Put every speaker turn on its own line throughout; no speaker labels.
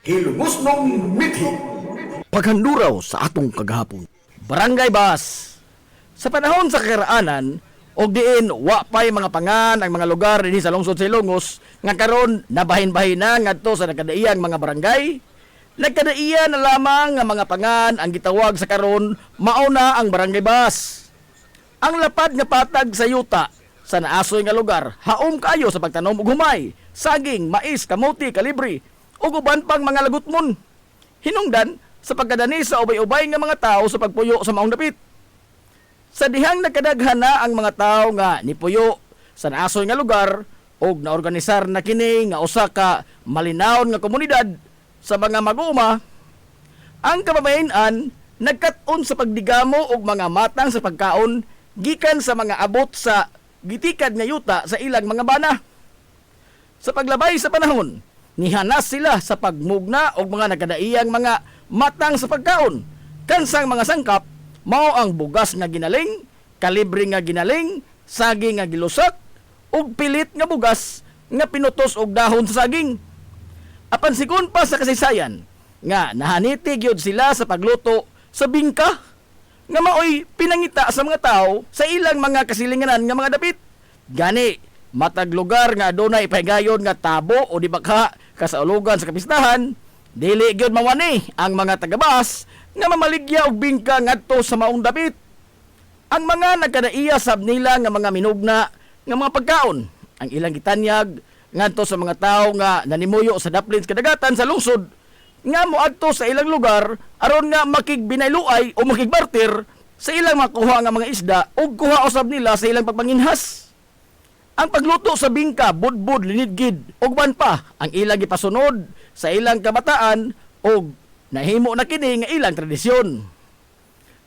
Hilungusnong mithi.
Paghanduraw sa atong kagahapon. Barangay Bas. Sa panahon sa karaanan, og diin wa pay mga pangan ang mga lugar dinhi sa lungsod sa Ilongos nga karon nabahin-bahin na ngadto sa nagkadaiyang mga barangay. Nagkadaiya na lamang nga mga pangan ang gitawag sa karon mauna ang Barangay Bas. Ang lapad nga patag sa yuta sa naasoy nga lugar haom kayo sa pagtanom og humay, saging, mais, kamote, kalibre ug uban pang mga lagutmon. Hinungdan sa pagkadani sa ubay-ubay nga mga tao sa pagpuyo sa maong dapit. Sa dihang nagkadaghan na ang mga tao nga nipuyo sa naasoy nga lugar og naorganisar na kini nga usa ka malinawon nga komunidad sa mga mag-uuma, ang kababayen-an nagkat-on sa pagdigamo og mga matang sa pagkaon gikan sa mga abot sa gitikad nga yuta sa ilang mga bana. Sa paglabay sa panahon, nihanas sila sa pagmugna og mga nagkadaiyang mga matang sa pagkaon. Kansang mga sangkap mao ang bugas nga ginaling, kalibre nga ginaling, saging nga gilusak, ug pilit nga bugas nga pinutos og dahon sa saging. Apan sigon pa sa kasaysayan nga nahaniti gyud sila sa pagluto sa bingka nga maoy pinangita sa mga tao sa ilang mga kasilinganan nga mga dapit. Gani matag lugar nga adunay ipahigayon nga tabo o di bakha kasaulugan sa kapistahan, dili gyud mawani ang mga tagabas nga mamaligya og bingka ngadto sa maong dapit. Ang mga nagkadaiya sab nila nga mga minugna nga mga pagkaon ang ilang gitanyag ngadto sa mga tao nga nanimuyo sa daplin kadagatan sa lungsod nga moadto sa ilang lugar aron nga makigbinayluay o makigbarter sa ilang makuha nga mga isda ug kuha usab nila sa ilang pagpanginhas. Ang pagluto sa bingka, budbud, linidgid, ug ban pa ang ilang gipasunod sa ilang kabataan ug nahimo na kini nga ilang tradisyon.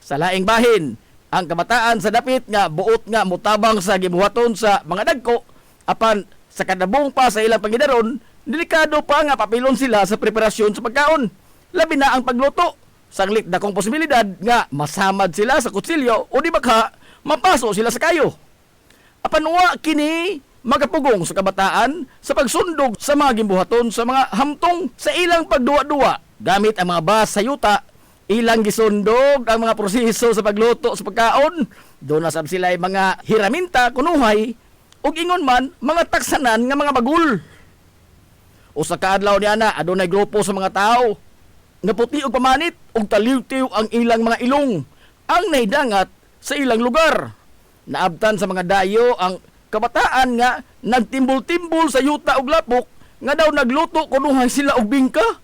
Sa laing bahin, ang kabataan sa dapit nga buot nga mutabang sa gibuhaton sa mga dagko apan sa kadabong pa sa ilang pangidaron, delikado pa nga papilon sila sa preparasyon sa pagkaon. Labi na ang pagluto, sanglit na kong posibilidad nga masamad sila sa kutsilyo o di baka mapaso sila sa kayo. Apan wa kini magapugong sa kabataan sa pagsundog sa mga gimbuhaton sa mga hamtong sa ilang pagduwa-duwa gamit ang mga bas sa yuta. Ilang gisundog ang mga proseso sa pagluto sa pagkaon. Doon na sab sila mga hiraminta, kunuhay, ug ingon man mga taksanan nga mga bagul. Usa ka adlaw niana adunay grupo sa mga tao nga puti ug pamanit ug taliw-tiw ang ilang mga ilong ang nahidangat sa ilang lugar. Naabtan sa mga dayo ang kabataan nga nagtimbol-timbol sa yuta ug lapok nga daw nagluto kunuhay sila og bingka.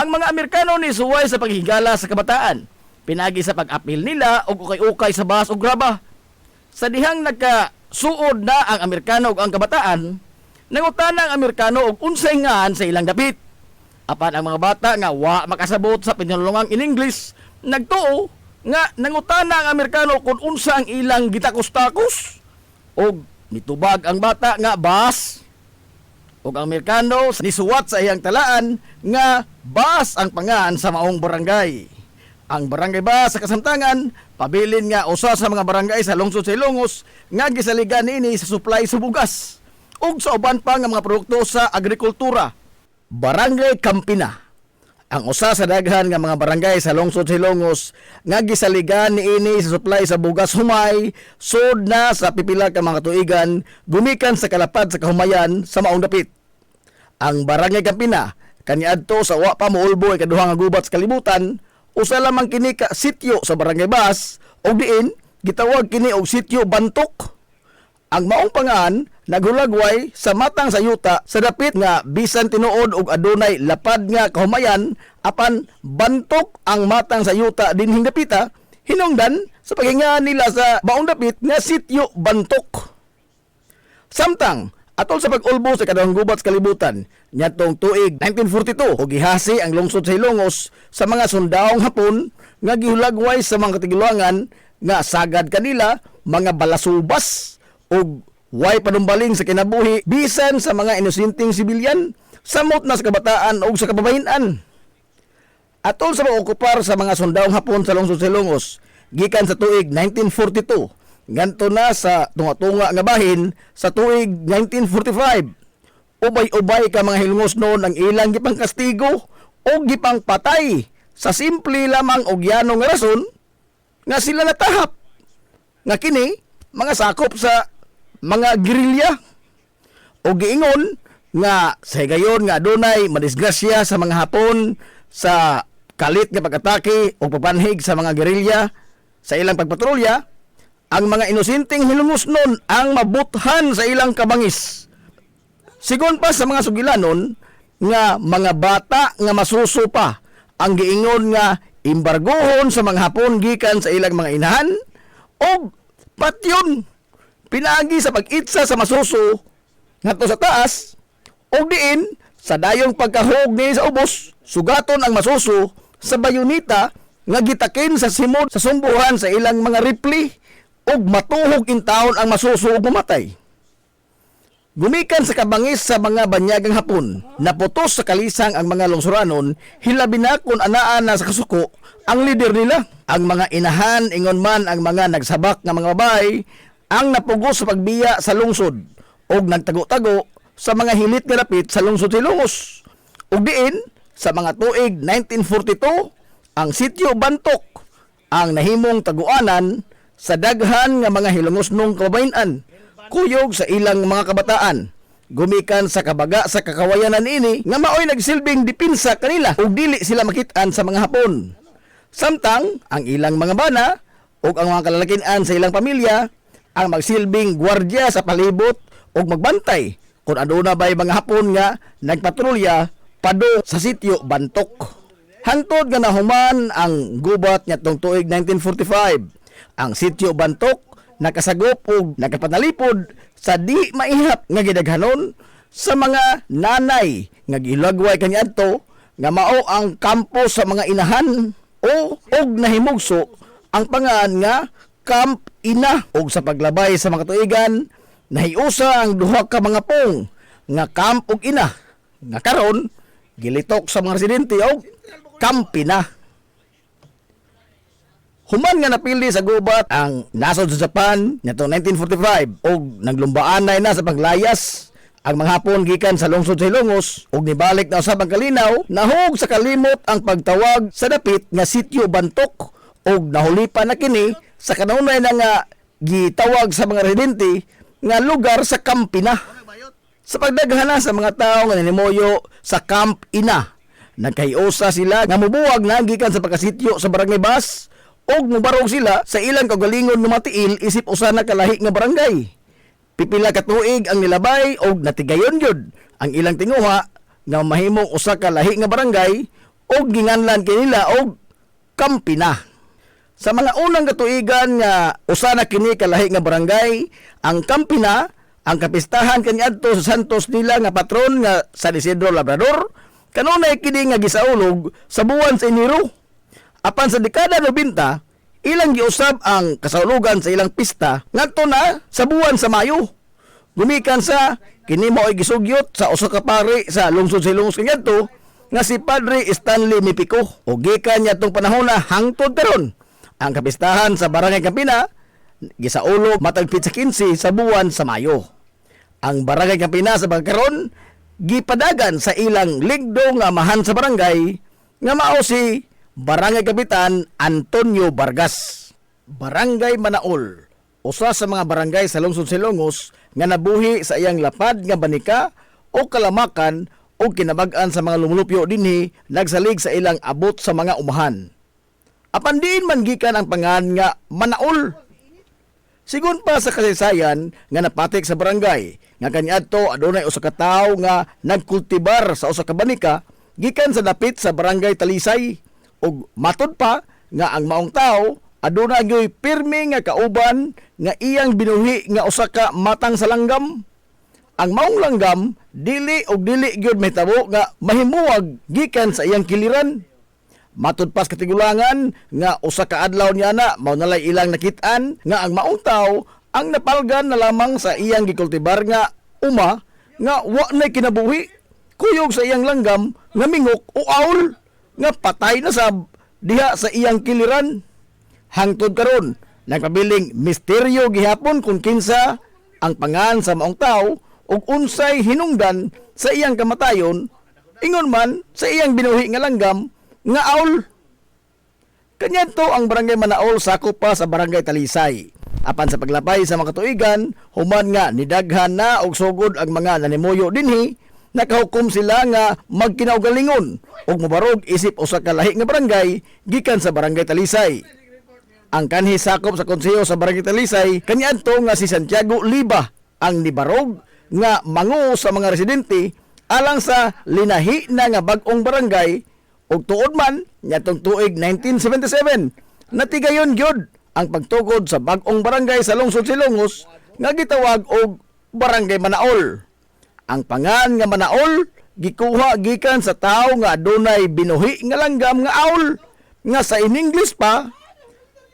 Ang mga Amerikano ni suway sa paghigala sa kabataan, pinagi sa pag-apil nila og ukay-ukay sa bahas ug graba. Sa dihang nagkasuod na ang Amerikano ug ang kabataan, nangutana ang Amerikano og unsay ngan sa ilang dapit. Apan ang mga bata nga wa makasabot sa pinulungang in English, nagtuo nga nangutana ang Amerikano kung unsa ang ilang gitakos-takos og nitubag ang bata nga bas og ang Amerikano nisuwat sa iyang talaan nga bas ang pangan sa maong barangay. Ang Barangay Bas sa kasamtangan pabilin nga usa sa mga barangay sa lungsod sa Ilongos nga gisaligan niini sa supply sa bugas ug sa uban pa nga mga produkto sa agrikultura. Barangay Campina ang usa sa daghan nga mga barangay sa lungsod sa Ilongos nga gisaligan niini sa supply sa bugas humay sud na sa pipila ka mga tuigan gumikan sa kalapad sa kahumayan sa maong dapit. Ang Barangay Campina kaniadto sa wa pa moulbo ikaduha nga gubat sa kalibutan, usa lamang kini ka sityo sa Barangay Bas ug diin gitawag kini og sityo Bantok. Ang maong pangan naghulagway sa matang sa yuta sa dapit nga bisan tinuod og adunay lapad nga kahumayan apan bantok ang matang sa yuta dinhing dapita hinungdan sa paghinga nila sa maong dapit nga sityo Bantok. Samtang atol sa pag-ulbo sa kaduhang gubat sa kalibutan niadtong tuig 1942 og gihasi ang lungsod sa Ilongos sa mga sundawong Hapon nga gihulagway sa mga katiguluangan nga sagad kanila mga balasubas ug way panumbaling sa kinabuhi bisan sa mga inosenteng sibilyan samot na sa kabataan ug sa kababayen-an. Atol sa pag-okupar sa mga sundawong Hapon sa lungsod sa Ilongos gikan sa tuig 1942 nganto na sa tunga-tunga nga bahin sa tuig 1945 ubay-ubay ka mga hilungos noon ang ilang gipang kastigo o gipang patay sa simple lamang og yanong nga rason nga sila natahap. Nga kini mga sakop sa mga gerilya o giingon nga sa gayon nga adunay madisgrasya sa mga Hapon sa kalit nga pag-atake o papanhig sa mga gerilya sa ilang pagpatrolya. Ang mga inosenteng hilungos nun ang mabuthan sa ilang kabangis. Sigon pa sa mga sugilanon nga mga bata nga masuso pa ang giingon nga imbargohon sa mga Hapon gikan sa ilang mga inahan o patyon pinaagi sa pag-itsa sa masuso ngadto sa taas o diin sa dayong pagkahog ni sa ubos sugaton ang masuso sa bayonita nga gitakin sa simod sa sumbuhan sa ilang mga rifle ug matuhog in taon ang masuso ug mamatay. Gumikan sa kabangis sa mga banyagang Hapon, naputos sa kalisang ang mga lungsuranon, hilabi na kung anaan na sa kasuko ang lider nila. Ang mga inahan, ingon man ang mga nagsabak ng mga babae, ang napugos sa pagbiya sa lungsod, ug nagtago-tago sa mga hilit nga lapit sa lungsod Ilongos. Ug diin, sa mga tuig 1942, ang sitio Bantok, ang nahimong taguanan sa daghan nga mga hilongosnong kababayan, kuyog sa ilang mga kabataan. Gumikan sa kabaga sa kakawayanan ini nga maoy nagsilbing dipinsa kanila ug dili sila makit-an sa mga Hapon. Samtang ang ilang mga bana ug ang mga kalalakian sa ilang pamilya ang magsilbing gwardya sa palibot ug magbantay kung aduna bay mga Hapon nga nagpatrolya pado sa sitio Bantok. Hantod nga nahuman ang gubat ngadtong tuig 1945. Ang sitio Bantok nakasagop og nakapanalipod sa di maihap nga gidaghanon sa mga nanay nga gilagway kaniadto nga mao ang kampo sa mga inahan og nahimugso ang pangan nga Camp Ina. Og sa paglabay sa mga tuigan nahiusa ang duha ka mga pong nga Camp ug Ina nga karon gilitok sa mga residente og Camp Ina. Human nga napili sa gubat ang nasod sa Japan nitong 1945 ug naglumbaanay na sa paglayas ang mga Hapon gikan sa lungsod sa Ilongos ug nibalik na usab ang kalinaw, nahug sa kalimot ang pagtawag sa dapit nga sitio Bantok ug nahulipan na kini sa kanunay na nga gitawag sa mga residente nga lugar sa Camp Ina. Sa pagdaghana sa mga tawo nga nanimoyo sa Camp Ina, nagkayusa sila nga mubuwag na gikan sa pagkasityo sa Barangay Bas og mubarog sila sa ilang kagalingon nga matiil isip usa na kalahi nga barangay. Pipila ka tuig ang nilabay og natigayon gyud ang ilang tinguha nga mahimong usa ka lahi nga barangay og ginganlan kanila og Camp Ina. Sa mga unang katuigan nga usa na kini kalahi nga barangay, ang Camp Ina ang kapistahan kaniadto sa santos nila nga patron nga San Isidro Labrador, kanunay kini nga gisaulog sa buwan sa Enero. Apan sa dekada 90, ilang giusab ang kasaulugan sa ilang pista ngadto na sa buwan sa Mayo. Gumikan sa kini mao'y gisugyot sa usa ka pari sa lungsod sa Ilongos kaniadto nga si Padre Stanley Mipico. O gikan niya tong panahon na hangtod karon ang kapistahan sa Barangay Camp Ina gisaulog matag pitsa 15 sa buwan sa Mayo. Ang Barangay Camp Ina sa pagkaron gipadagan sa ilang ligdo nga amahan sa barangay nga mao si Barangay Kapitan Antonio Vargas. Barangay Manaol, usa sa mga barangay sa lungsod sa Ilongos nga nabuhi sa iyang lapad nga banika o kalamakan o kinabag-an sa mga lumulupyo dinhi nagsalig sa ilang abot sa mga umahan. Apan diin man gikan ang pangan nga Manaol. Sigon pa sa kasaysayan nga napatik sa barangay nga kaniadto adunay usa ka tawo nga nagkultibar sa usa ka banika gikan sa dapit sa Barangay Talisay. Og matod pa nga ang maong tao aduna gyoy pirmi nga kauban nga iyang binuhi nga usa ka matang sa langgam. Ang maong langgam dili gyud mahitabo nga mahimuwag gikan sa iyang kiliran. Matod pas katigulangan nga usa ka adlaw niya na mao nalay ilang nakit-an nga ang maong tao ang napalgan na lamang sa iyang gikultibar nga uma nga wa nay kinabuhi kuyog sa iyang langgam nga mingok o aul nga patay na sa diha sa iyang kiliran. Hangtod karon nagpabiling misteryo gihapon kung kinsa ang pangan sa maong tao ug unsay hinungdan sa iyang kamatayon, ingon man sa iyang binuhi nga langgam nga aul. Kanyanto ang barangay Manaol sakop pa sa barangay Talisay. Apan sa paglapay sa mga katuigan, human nga nidaghan na og sugod ang mga nanimuyo dinhi, nakahukom sila nga magkinaugalingon ug mobarog isip usa ka lahi nga barangay gikan sa barangay Talisay. Ang kanhi sakop sa konseho sa barangay Talisay kanyanto nga si Santiago Liba ang nibarog nga mangu sa mga residente alang sa linahi na nga bag-ong barangay ug tuod man nyatong tuig 1977 natigayon gyud ang pagtukod sa bag-ong barangay sa lungsod Silongos nga gitawag og Barangay Manaol. Ang pangan nga Manaol gikuha gikan sa tawo nga adunay binuhi nga langgam nga aul nga sa in English pa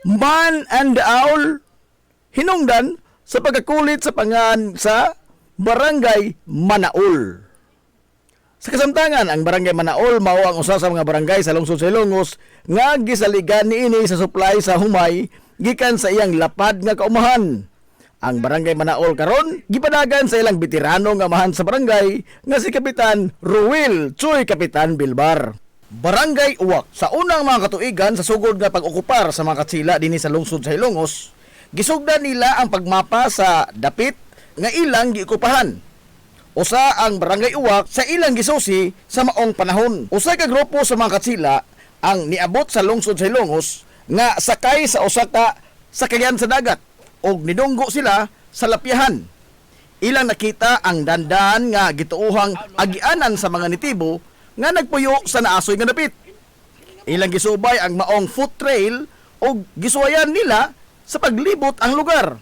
man and the owl, hinungdan sa pagkakulit sa pangan sa Barangay Manaol. Sa kasamtangan, ang Barangay Manaol mao ang usa sa mga barangay sa lungsod sa Ilongos nga gisaligan niini sa supply sa humay gikan sa iyang lapad nga kaumahan. Ang Barangay Manaol karon gipadagan sa ilang veterano nga amahan sa barangay nga si Kapitan Ruel Choy Kapitan Bilbar. Barangay Uwak, sa unang mga katuigan sa sugod nga pag-okupar sa mga katsila dinhi sa lungsod sa Ilongos, gisugdan nila ang pagmapa sa dapit nga ilang giikupahan. Usa ang Barangay Uwak sa ilang gisusi sa maong panahon. Usa ka grupo sa mga katsila ang niabot sa lungsod sa Ilongos nga sakay sa usa ka sakayan sa dagat ug nidunggo sila sa lapyahan. Ilang nakita ang dandan nga gituuhang agianan sa mga nitibo nga nagpuyo sa naasoy nga dapit. Ilang gisubay ang maong foot trail ug gisuwayan nila sa paglibot ang lugar.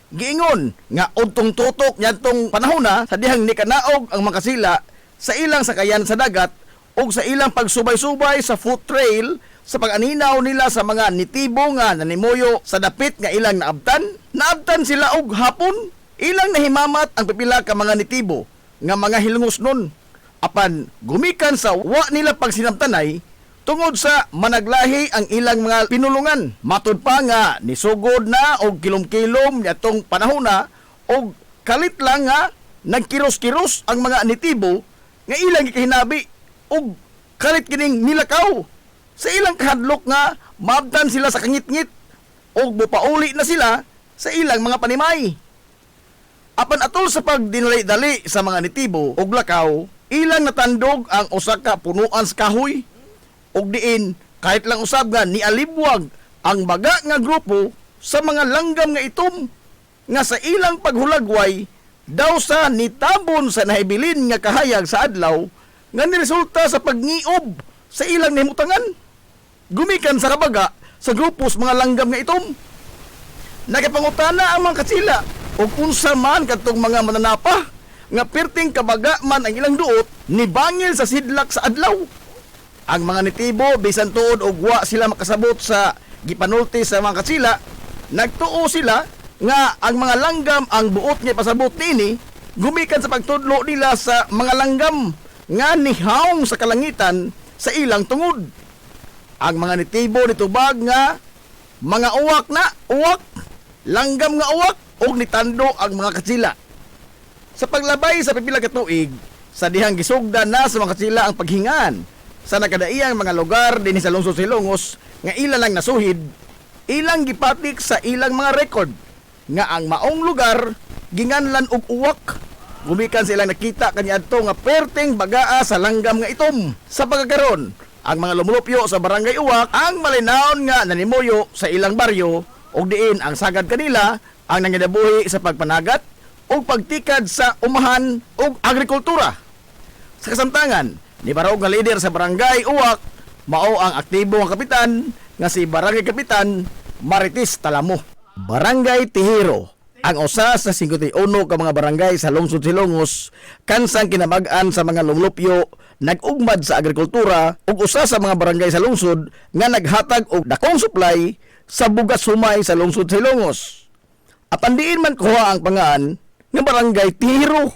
Giingon nga udtong tutok nyadtong panahona sa dihang nikanaog ang mga kasila sa ilang sakayan sa dagat ug sa ilang pagsubay-subay sa foot trail sa pag-aninaw nila sa mga nitibo nga nanimuyo sa dapit nga ilang naabtan sila og hapon. Ilang nahimamat ang pipila ka mga nitibo nga mga hilngos nun. Apan gumikan sa wa nila pagsinabtanay tungod sa managlahi ang ilang mga pinulungan. Matud pa nga nisugod na og kilom-kilom yatong panahona og kalit lang nga nagkiros-kiros ang mga nitibo nga ilang gikahinabi og kalit kining nilakaw. Sa ilang kahadlok nga maabtan sila sa kangit-ngit og mupauli na sila sa ilang mga panimay. Apan atol sa pagdinali-dali sa mga nitibo og lakaw, ilang natandog ang usa ka punuan sa kahoy ug diin kahit lang usab nga nialibwag ang baga nga grupo sa mga langgam nga itom nga sa ilang paghulagway daw sa nitabon sa nahibilin nga kahayag sa adlaw nga niresulta sa pagniob sa ilang nahimutangan. Gumikan sa kabaga sa grupo sa mga langgam nga itom. Nakipangutana ang mga katsila ug unsa man kadtong mga mananapa nga perting kabaga man ang ilang duot ni bangil sa sidlak sa adlaw. Ang mga nitibo bisan tuod og wa sila makasabot sa gipanulti sa mga katsila, nagtuo sila nga ang mga langgam ang buot nga pasabot niini gumikan sa pagtudlo nila sa mga langgam nga nihawng sa kalangitan sa ilang tungod. Ang mga nitibo nitubag nga mga uwak, langgam nga uwak og nitando ang mga katsila. Sa paglabay sa pipila ka tuig, sa dihang gisugdan na sa mga katsila ang paghingan sa nakadaiyang mga lugar dinhi sa lungsod sa Ilongos nga ilang lang nasuhid, ilang gipatik sa ilang mga record nga ang maong lugar ginganlan og uwak. Gumikan silang nakita kaniadto nga perting bagaa sa langgam nga itom. Sa pagkakaron, ang mga lumulupyo sa Barangay Uwak ang malinawon nga nanimuyo sa ilang baryo ug diin ang sagad kanila ang nangidabuhi sa pagpanagat ug pagtikad sa umahan ug agrikultura. Sa kasamtangan, ni barog nga lider sa Barangay Uwak mao ang aktibo nga kapitan nga si Barangay Kapitan Marites Talamo. Barangay Tihiro ang usa sa 51 ka mga barangay sa lungsod Silongos kansang kinabag-an sa mga lumulupyo nag-ugmad sa agrikultura ug usa sa mga barangay sa lungsod nga naghatag og dakong supply sa bugas humay sa lungsod sa Ilongos. Apan diin man kuha ang pangaan nga Barangay Tihiro.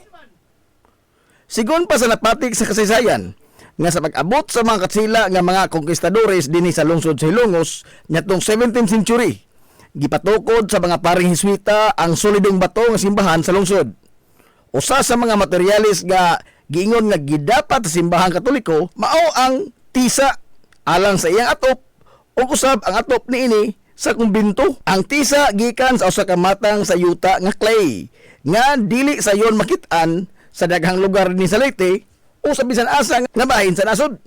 Sigon pa sa napatik sa kasaysayan nga sa pag-abot sa mga katsila nga mga konkistadores dinhi sa lungsod sa Ilongos nitong 17th century, gipatukod sa mga paring Hiswita ang solidong bato nga simbahan sa lungsod. Usa sa mga materialis nga giingon nga gidapat sa simbahang Katoliko mao ang tisa alang sa iyang atop ug usab ang atop niini sa kumbinto. Ang tisa gikan sa usa ka matang sa yuta nga clay nga dili sayon makit-an sa daghang lugar ni sa Leyte o sa bisan asa nga bahin sa nasod.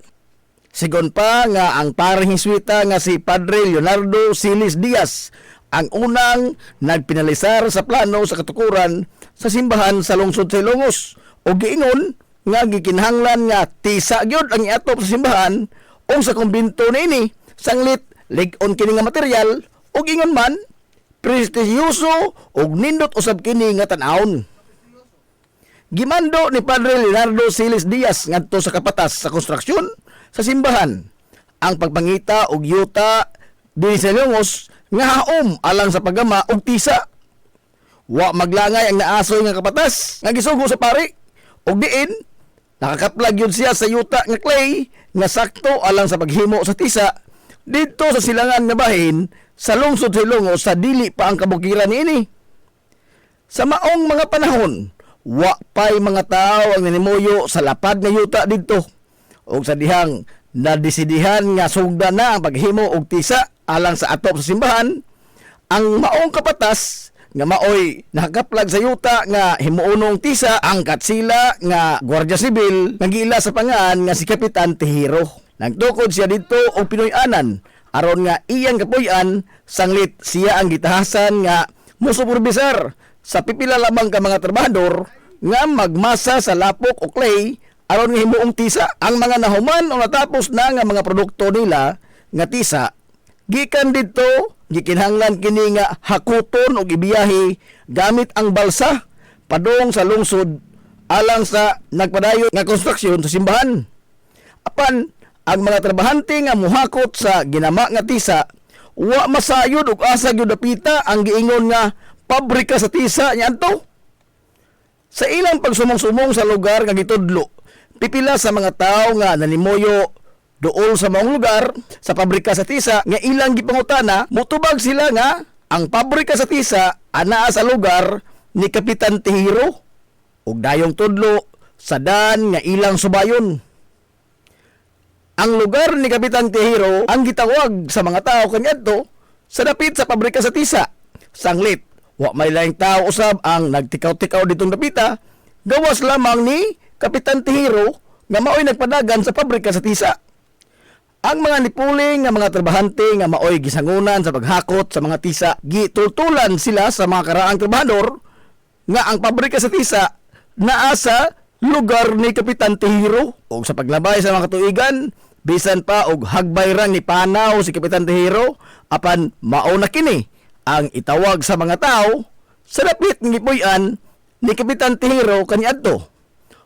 Sigon pa nga ang parang Jesuita nga si Padre Leonardo Silis Diaz ang unang nagpinalisar sa plano sa katukuran sa simbahan sa lungsod sa Ilongos o giingon nga gikinahanglan nga tisa gyud ang iatop sa simbahan o sa kumbinto niini sanglit lig-on kini nga material o ingon man prestisyoso ug nindot usab kini nga tan-awon. Gimando ni Padre Leonardo Silis Diaz ngadto sa kapatas sa konstruksyon sa simbahan ang pagpangita og yuta dinhi sa Ilongos nga haom alang sa paggama og tisa. Wa maglangay ang naasoy nga kapatas nga gisugo sa pari og diin nakakaplag yun siya sa yuta nga clay nga sakto alang sa paghimo sa tisa dito sa silangan nga bahin sa lungsod sa Ilongos sa dili pa ang kabukiran niini. Sa maong mga panahon, wa pay mga tao ang nanimuyo sa lapad nga yuta didto ug sa dihang nadesidihan nga sugda na ang paghimo og tisa alang sa atop sa simbahan, ang maong kapatas nga maoy nakakaplag sa yuta nga himuunong tisa ang katsila nga Guardia Sibil nga gila sa pangan nga si Kapitan Tihiro. Nagtukod siya dito og Pinoy-anan aron nga iyang kapuy-an sanglit siya ang gitahasan nga musuperbisar sa pipila lamang ka mga trabahador nga magmasa sa lapok o clay aron nga himuong tisa. Ang mga nahuman o natapos na nga mga produkto nila nga tisa gikan dito gikinahanglan kini nga hakuton og ibiyahe gamit ang balsa padung sa lungsod alang sa nagpadayon nga konstruksyon sa simbahan. Apan ang mga trabahante nga muhakot sa ginama nga tisa wa masayod og asa gyud dapita ang giingon nga pabrika sa tisa niadto. Sa ilang pagsumong-sumong sa lugar nga gitudlo, pipila sa mga tao nga nanimuyo dool sa maong lugar sa pabrika sa tisa nga ilang gipangutana, mutubag sila nga ang pabrika sa tisa anaa sa lugar ni Kapitan Tihiro ug dayong tudlo sa dan nga ilang subayon. Ang lugar ni Kapitan Tihiro ang gitawag sa mga tao kaniadto sa dapit sa pabrika sa tisa. Sanglit, wa may laing tao usab ang nagtikaw-tikaw ditong dapita, gawas lamang ni Kapitan Tihiro nga maoy nagpadagan sa pabrika sa tisa. Ang mga nipuling nga mga trabahante nga maoy gisangunan sa paghakot sa mga tisa, gitultulan sila sa mga karaang trabahador nga ang pabrika sa tisa naa sa lugar ni Kapitan Tihiro. O sa paglabay sa mga katuigan, bisan pa og hagbayran ni panaw si Kapitan Tihiro, apan mao na kini ang itawag sa mga tao sa dapit ng gipuy-an ni Kapitan Tihiro kaniadto.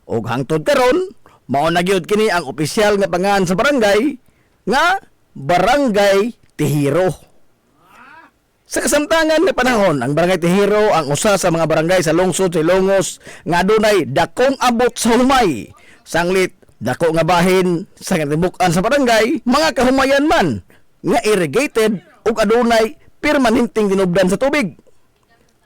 Og hangtod karon, mao na gyud kini ang opisyal nga pangan sa barangay nga Barangay Tihiro. Sa kasamtangan nga panahon, ang Barangay Tihiro ang usa sa mga barangay sa lungsod sa Ilongos nga adunay dakong abot sa humay. Sanglit dako nga bahin sa katibukan sa barangay, mga kahumayan man nga irrigated ug adunay permanenteng dinubdan sa tubig.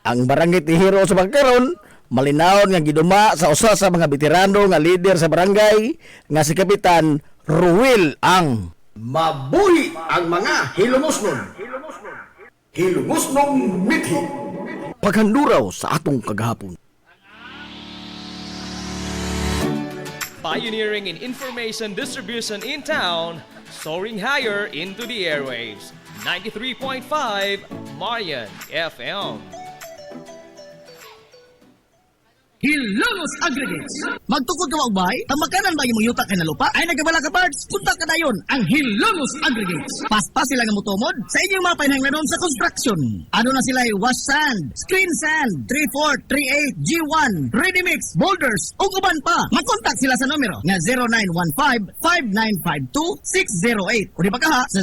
Ang Barangay Tihiro sa pagkaron malinaw nga giduma sa usa sa mga veterano nga leader sa barangay nga si Kapitan Ruel Ang. Mabuhi ang mga hilumosnon. Hilumosnong mithi. Paghanduraw sa atong kagahapon.
Pioneering in information distribution in town, soaring higher into the airwaves. 93.5 Marian FM.
Hilongos Aggregates. Magtukod ka ba, tamakanan ba yung yuta kay na lupa? Ay nagabala ka parts, punta ka dayon ang Hilongos Aggregates. Paspas sila nga mutumod sa inyong mga pinanglanon sa construction. Ano na sila wash sand, screen sand, 3-4, 3-8, G1, ready mix, boulders, ug uban pa. Mag-contact sila sa numero nga 0915-5952-608 o di pa kaha sa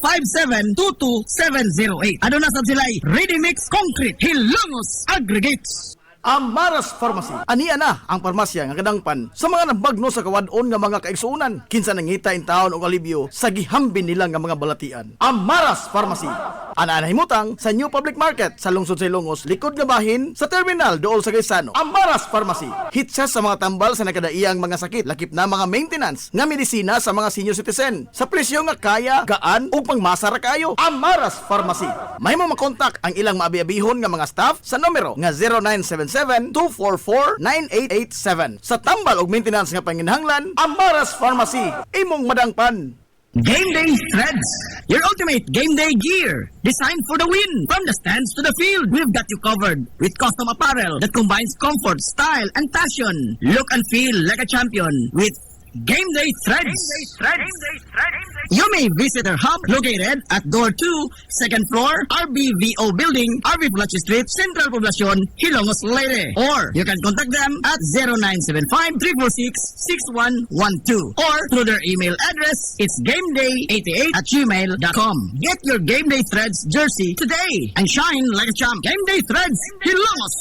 0949-5722-708. Ano na sab sila ready mix concrete Hilongos Aggregates.
Amaras Pharmacy. Ania na ang parmasya nga kadangpan sa mga nabagno sa kawadon nga mga kaigsuunan. Kinsa nangita in taon og alibyo sa gihambin nila nga mga balatian. Amaras Pharmacy. Ana himutang sa New Public Market sa lungsod sa Ilongos, likod nga bahin sa terminal dool sa Gaisano. Amaras Pharmacy. Hit siya sa mga tambal sa nakadaiyang mga sakit, lakip na mga maintenance nga medisina sa mga senior citizen. Sa presyo nga kaya, gaan ug pangmasara kayo. Amaras Pharmacy. Mahimo makontak ang ilang maabi-abihon nga mga staff sa numero nga 0977-244-9887. Sa tambal og maintenance nga panginhanglan, Amaras Pharmacy. Imong madangpan.
Game Day Threads, your ultimate game day gear, designed for the win. From the stands to the field, we've got you covered with custom apparel that combines comfort, style, and passion. Look and feel like a champion with Game Day Threads. You may visit our hub located at Door 2, second floor, RBVO Building, RV Plaza Street, Central Poblacion, Hilongos, Leyte. Or you can contact them at 0975-346-6112 or through their email address, it's gameday88@gmail.com. Get your Game Day Threads jersey today and shine like a champ. Game Day Threads, Hilongos.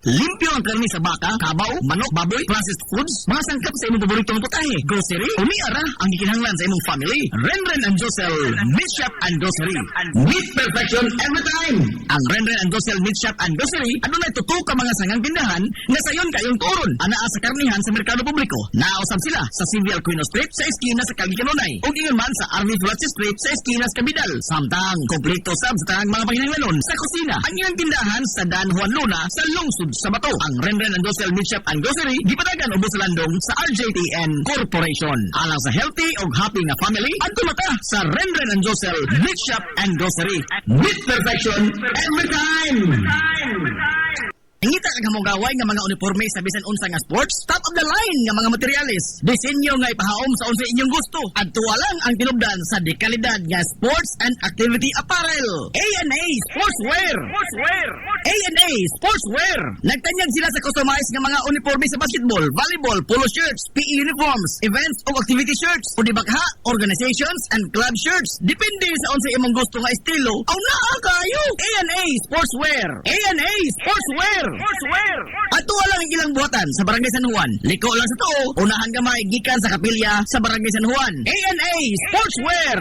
Limpyo ang karni sa baka, kabaw, manok, baboy, processed foods, mga sangkap sa imong paboritong putahe, grocery, umiara ang gikinahanglan sa imong family. Renren and Josel Meat Shop and Grocery. Meat perfection every time. Ang Renren and Josel Meat Shop and Grocery, adunay tutok ka mga sangang tindahan nga sayon kayong turon. Anaa sa karnihan sa merkado publiko. Naosab sila sa Civil Aquino Street sa eskina sa Calgicanonay. O ingon man sa RV Plaza Street sa eskina sa Cabidal. Samtang kompleto sab sa tanang mga panginahanglanon sa kusina. Ang ilang tindahan sa Dan Juan Luna sa lungsod sa Bato. Ang Renren and Josel Meat Shop and Grocery gipadagan ubos sa landong sa RJTN Corporation. Alang sa healthy o happy nga family, adto mata sa Renren and Josel Meat Shop and Grocery. Meat perfection every time. Ngita kag hamong gaway nga mga uniforme sa bisan unsa nga sports, top of the line nga mga materyales. Disenyo nga ipahaom sa unsa inyong gusto. Adtuwa lang ang tinubdan sa dekalidad nga sports and activity apparel. A&A Sportswear. A&A Sportswear. Nagtanyag sila sa customized nga mga uniforme sa basketball, volleyball, polo shirts, PE uniforms, events o activity shirts, o dibagha, organizations and club shirts. Depende sa unsa imong gusto nga estilo. Aw naa kayo. A&A Sportswear. A&A Sportswear. Ato lang ang ilang buhatan sa Barangay San Juan. Liko lang sa to, unahan gamay gikan sa kapilya sa Barangay San Juan. A&A Sportswear.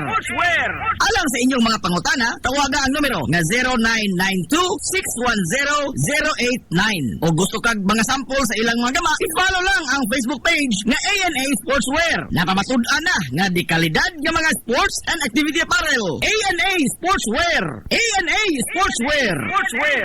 Alang sa inyong mga pangutana, tawaga ang numero nga 0992-610-089. O gusto kag mga sample sa ilang mga gama, i-follow lang ang Facebook page nga A&A Sportswear. Napamatud-an na nga di kalidad nga mga sports and activity apparel. A&A Sportswear. A&A Sportswear.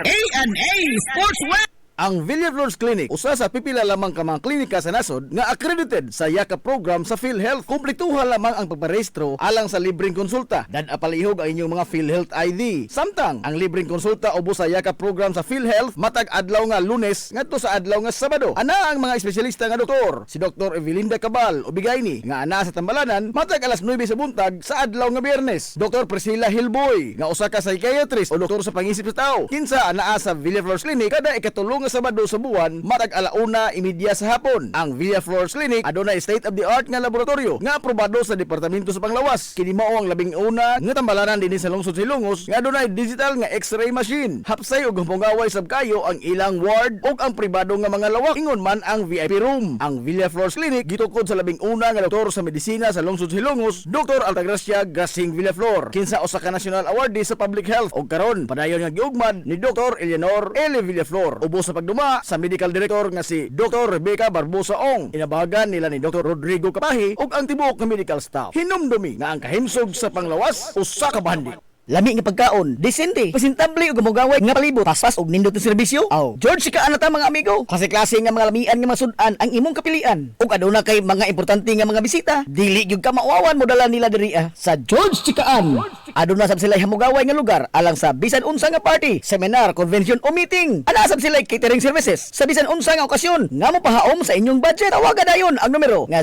A&A Sportswear.
Ang Villaflores Clinic, usa sa pipila lamang ka mga klinika sa nasod nga accredited sa YAKA program sa PhilHealth. Kumpletuha lamang ang pagparehistro alang sa libreng konsulta. Dad-apalihog ang inyong mga PhilHealth ID. Samtang ang libreng konsulta ubos sa YAKA program sa PhilHealth matag adlaw nga Lunes ngadto sa adlaw nga Sabado. Ana ang mga espesyalista nga doktor, si Dr. Evelinda Cabal Ubigayni nga ana sa Tambalanan matag alas 9 sa buntag sa adlaw nga Biyernes. Dr. Priscilla Hilboy nga usa ka psychiatrist o doktor sa pangisip sa tao. Kinsa anaa sa Villaflores Clinic kada ikatulong Sabado sa buwan matag 1:30 sa hapon. Ang Villaflores Clinic adunay state-of-the-art nga laboratorio nga aprobado sa Departamento sa Panglawas. Kini mao ang labing una nga tambalanan dinhi sa lungsod sa Ilongos nga adunay digital nga X-ray machine. Hapsay og humpungaway sab kayo ang ilang ward ug ang pribado nga mga lawak. Ingon man ang VIP room. Ang Villaflores Clinic gitukod sa labing una nga doktor sa medisina sa lungsod sa Ilongos, Dr. Altagracia Gasing Villaflor. Kinsa usa ka national awardee sa public health ug karon padayon nga giugmad ni Dr. Eleanor L. Villaflor. Ubos sa pagduma sa medical director nga si Dr. Rebecca Barbosa Ong. Inabagan nila ni Dr. Rodrigo Kapahi ug ang tibuok nga medical staff. Hinumdumi nga ang kahimsog sa Panglawas usa ka bahandi. Lami nga pagkaon, disente, presentable ug gamugaway nga palibot, paspas ug nindot nga serbisyo. Aw, George ka anata mga amigo. Klase-klase nga mga lamian nga masud-an ang imong kapilian. Ug aduna kay mga importante nga mga bisita, dili gyud ka maawawan mo dala nila diri sa George Chikaan. Aduna sab sila hamugaway nga lugar alang sa bisan unsa nga party, seminar, convention o meeting. Ana sab sila catering services sa bisan unsa nga okasyon nga mo pahaom sa inyong budget. Tawagan dayon ang numero nga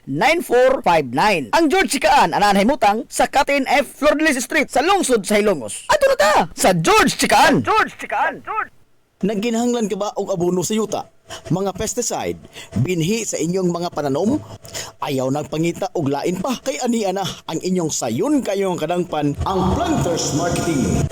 0929-839-9459. Ang George Chikaan ana himutang sa Katin F. Flordelis Street sa lungsod sa Hilongos. Ato na ta sa George Chikaan.
Nagginahanglan ka ba og abono sa yuta? Mga pesticide, binhi sa inyong mga pananom? Ayaw nagpangita og lain pa kay ania na ang inyong sayon kayong kadangpan ang Planters Marketing.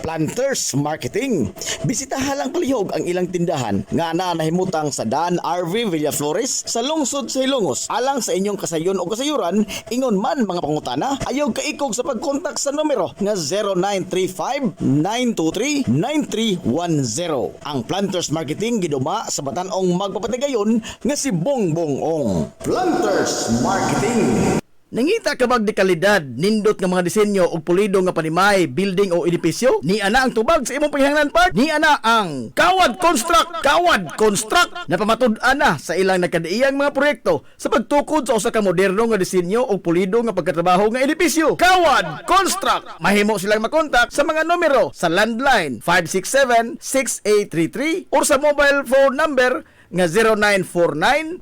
Planters Marketing. Bisitahan lang palihog ang ilang tindahan nga nahimutang sa Dan RV Villaflores sa lungsod sa Ilongos. Alang sa inyong kasayon o kasayuran, ingon man mga pangutana, ayaw kaikog sa pagkontak sa numero nga 0935-923-9310. Ang Planters Marketing giduma sa batan-ong magpapatigayon nga si Bongbong Ong. Planters Marketing.
Nangita ka bang di kalidad, nindot nga mga disenyo o pulido nga panimay, building o edipisyo? Ni ana ang tubag sa imong panghingnan part? Ni ana ang Kawad Construct! Kawad Construct! Napamatud-an na sa ilang nagkadaiyang mga proyekto sa pagtukod sa usa ka moderno nga disenyo o pulido nga pagkatrabaho nga edipisyo. Kawad Construct! Mahimo silang makontak sa mga numero sa landline 567-6833 or sa mobile phone number nga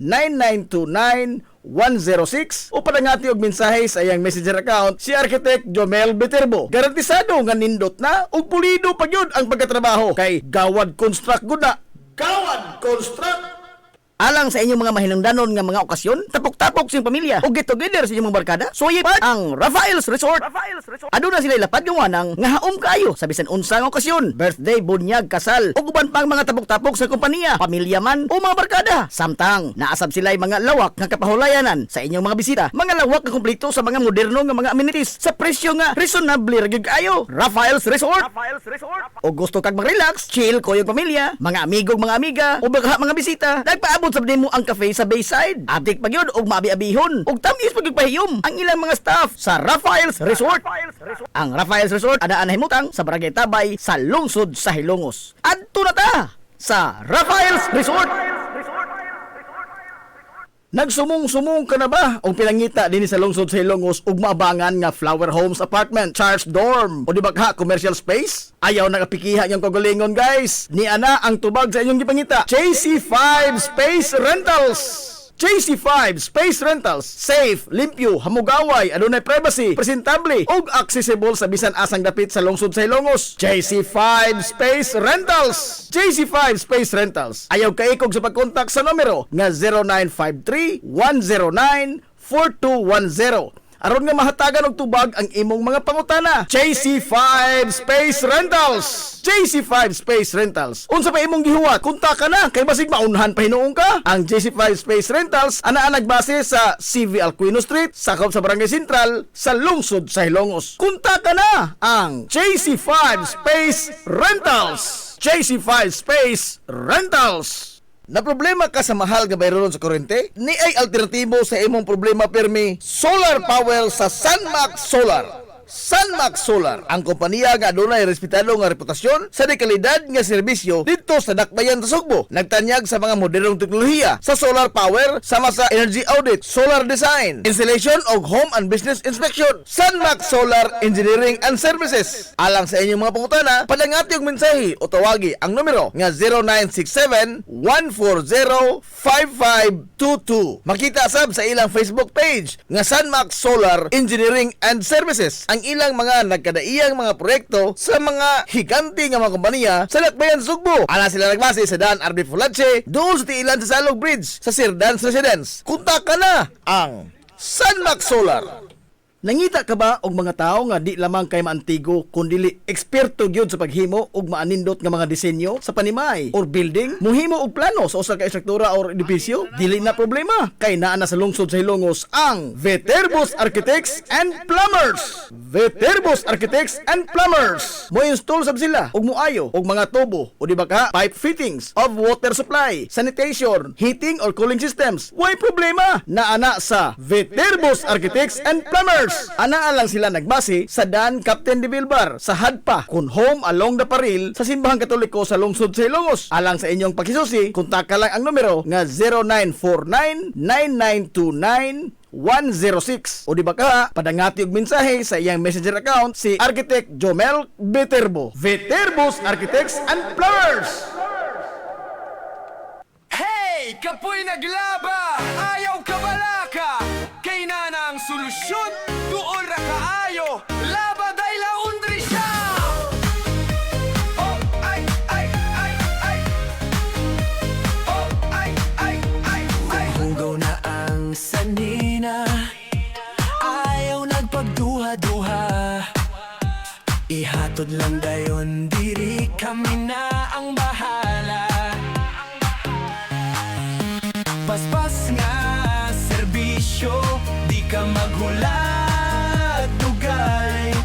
0949-9929 106 o padangati og mensahe sa iyang messenger account si Architect Jomel Beterbo. Garantisado nga nindot na ug pulido pa gyud ang pagkatrabaho kay Gawad Construct gud na. Gawad Construct! Alang sa inyong mga mahinungdanon nga mga okasyon, tapok-tapok sa inyong pamilya o get together sa inyong mga barkada, suyi part ang Rafael's Resort. Aduna sila ilapad yung wanang nga haom kayo sa bisan unsang okasyon, birthday, bunyag, kasal, o uban pang mga tapok-tapok sa kompanya, pamilya man o mga barkada. Samtang naasab sila mga lawak nga kapahulayanan sa inyong mga bisita, mga lawak nga kumpleto sa mga moderno nga mga amenities sa presyo nga reasonable ra gyud kayo. Rafael's Resort. O gusto kag mag-relax, chill ko yung pamilya, mga amigog, mga amiga o baka mga bisita, nagpaabot sa mo ang cafe sa Bayside. Atik pa gyud og maabi-abihon ug tamis pagpahiyom ang ilang mga staff sa Rafael's Resort. Ang Rafael's Resort ana himutang sa Barangay Tabay sa lungsod sa Hilongos. Adto na ta sa Rafael's Resort. Nagsumong-sumong ka na ba o pinangita din sa lungsod sa Hilongos ug maabangan nga Flower Homes Apartment, Charles Dorm o di ba ka commercial space? Ayaw nagapikiha niyang kagalingon guys. Ni ana ang tubag sa inyong gipangita. JC5 Space Rentals. JC5 Space Rentals. Safe, limpyo, hamugaway, adunay privacy, presentable ug accessible sa bisan asang dapit sa lungsod sa Ilongos. JC5 Space Rentals. JC5 Space Rentals. Ayaw kaikog sa pagkontak sa numero nga 0953-109-4210. Aron nga mahatagan og tubag ang imong mga pangutana. JC5 Space Rentals. JC5 Space Rentals. Unsa pa imong gihuwat? Kunta ka na kay basig maunhan pa hinuong ka. Ang JC5 Space Rentals ana nagbase sa CV Alquino Street, sakop sa Barangay Sentral sa lungsod sa Hilongos. Kunta ka na ang JC5 Space Rentals. JC5 Space Rentals. Na problema ka sa mahal nga bayron sa kuryente? Ni ay alternatibo sa imong problema permi, solar power sa Sunmax Solar. Sunmax Solar, ang kompanya nga adunay respetado nga reputasyon sa dekalidad nga serbisyo dito sa Dakbayan sa Sugbo. Nagtanyag sa mga modernong teknolohiya sa solar power sama sa energy audit, solar design, installation og home and business inspection. Sunmax Solar Engineering and Services. Alang sa inyong mga pangutana, padangati og mensahe o tawagi ang numero nga 0967-140-5522. Makita sab sa ilang Facebook page nga Sunmax Solar Engineering and Services ang ilang mga nagkadaiyang mga proyekto sa mga higanti nga mga kompanya sa Dakbayan Sugbo. Ana sila nagbase sa Dan RV Fulache, doon sa tiilan sa Salog Bridge sa Sirdans Residence. Kunta ka na ang Sunmax Solar. Nangita ka ba og mga tao nga di lamang kay maantigo kundi eksperto gyud sa paghimo og maanindot nga mga disenyo sa panimay or building? Muhimo og plano sa usa ka estruktura or edipisyo? Dili na problema kay naa na sa lungsod sa Hilongos ang Veterbos Architects and Plumbers. Veterbos Architects and Plumbers. Mo install sab sila og moayo og mga tubo o di ba ka pipe fittings of water supply, sanitation, heating or cooling systems. Way problema naa na sa Veterbos Architects and Plumbers. Anaan lang sila nagbase sa Dan Captain de Vilbar sa Hadpa kun home along the Paril sa Simbahang Katoliko sa lungsod sa Ilongos. Alang sa inyong pakisusi, kontak lang ang numero nga 0949-9929-106 o di ba ka padangati og mensahe sa iyang messenger account si Architect Jomel Beterbo. Veterbos Architects and Plumbers.
Hey! Kapoy naglaba! Ayaw ka balaka! Kay na ang solusyon! Tuol ra kaayo! Laba day laundry siya! Oh, ay, ay, ay, ay! Oh, ay, ay, ay, ay! Hugaw na ang sanina Ayaw nagpagduha-duha Ihat Matod lang dayon, diri kami na ang bahala. Paspas nga serbisyo, di ka maghulat dugay.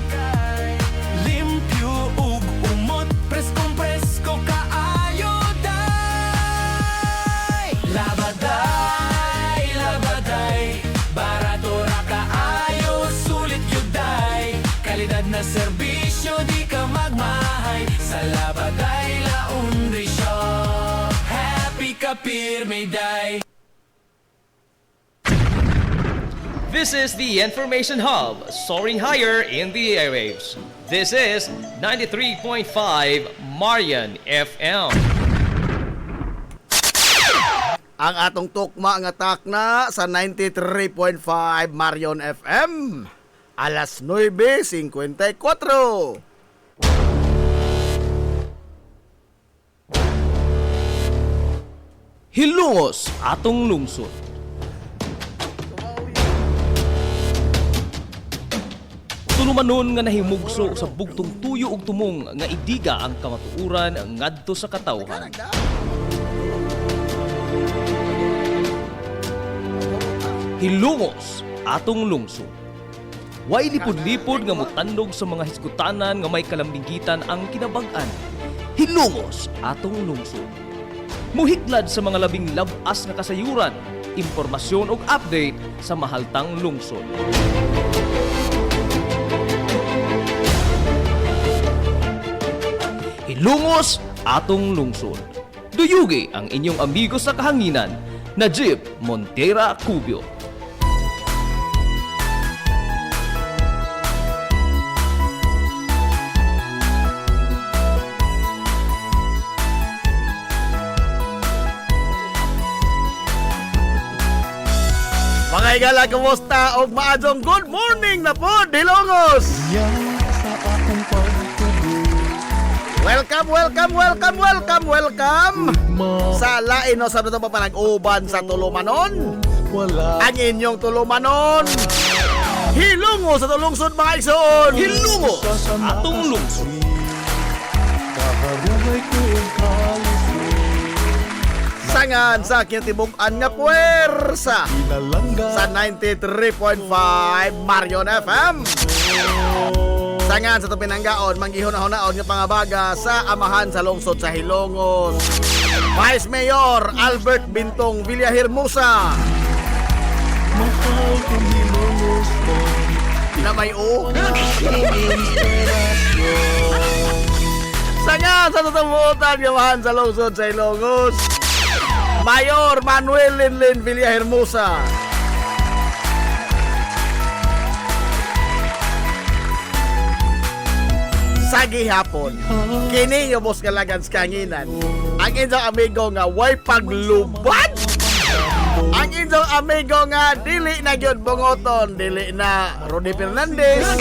Limpyo ug umot, preskong presko kaayo day. Labaday, labaday, barato ra kaayo, sulit yun day. Kalidad na serbisyo, di ka magmahay. Sa Labaday Laundry Shop, happy ka pirmi day.
This is the Information Hub, soaring higher in the airwaves. This is 93.5 Marian FM.
Ang atong tukma nga takna sa 93.5 Marion FM. Alas 9:54.
Hilungos atong lungsod. Tulumanon nga nahimugso sa bugtong tuyo ug tumong nga idiga ang kamatuuran ngadto sa katawhan. Hilungos atong lungsod. Way lipod-lipod nga mutandog sa mga hiskutanan nga may kalambigitan ang kinabag-an. Hilungos atong lungsod. Muhiklad sa mga labing labas nga kasayuran, impormasyon ug update sa mahaltang lungsod. Hilungos atong lungsod. Duyugi ang inyong amigo sa kahanginan, Najib Montera Cubio.
Mga igala, kumusta? Og maadong good morning na po, Hilongos! Welcome sa lain no sa dito pa panag-uban sa Tulumanon. Ang inyong Tulumanon. Hilungos sa tulungsod mga igsoon.
Hilungos atong lungsod.
Sangan sa kinatibuk-an nga puwersa sa 93.5 Marion FM. Sangan sa itong pinanggaon, manggihuna-hunaon nga pangabaga sa amahan sa lungsod sa Hilongos. Vice Mayor Albert Bintong Villahermosa. Na may o. Sangan sa tutumutan nga amahan sa lungsod sa Hilongos. Mayor Manuel Linlin Villahermosa. Sa gihapon, kini yung boss kalagan sa kanginan. Ang inyong amigo nga way paglubad. Ang inyong amigo nga dili na gyud bungoton, dili na Rudy Fernandez.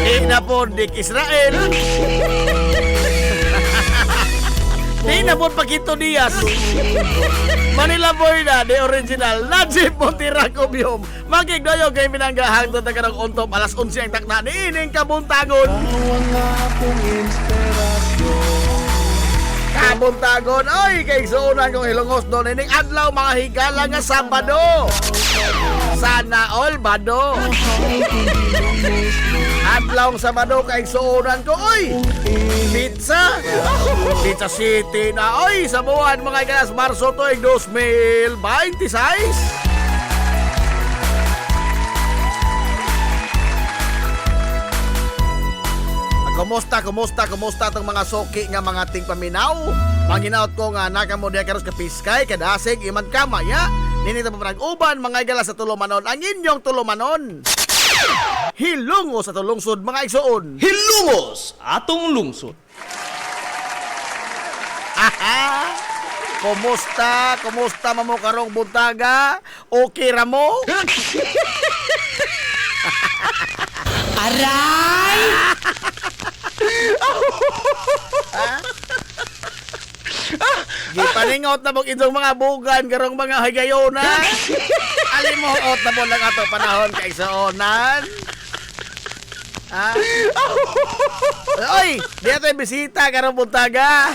Di na po Dick Israel. Di na po Paquito Diaz. Manila Boy na, the original, Najib Montera Cubio. Magigdoyo kay pinanggahang to tagarang untop alas 11 ang takna ni ining kabuntagon. Kabuntagon, oy, kay suunan kong Hilongos doon ining adlaw mga higala nga Sabado. Sana all bado. Adlaw Sabado kay suunan ko, oy. Pizza City na, oy, sa buwan mga ganas Marso tuig 2026. Kumusta tong mga soki nga mga ting paminaw? Manginaot ko nga nakamo diya karos kapiskay kadasig iman kamaya. Ninito pa uban mga igala sa Tulumanon, ang inyong Tulumanon. Hilungos sa tulungsod mga igsoon.
Hilungos atong lungsod.
Kumusta mo karong buntaga? Okay ra mo?
Aray!
Gipaningot na mong inyong mga bugan karong mga higayona. Alimuot na mo lang ato panahon kay soonan. Ah. Oy, diya tayo bisita karong buntaga.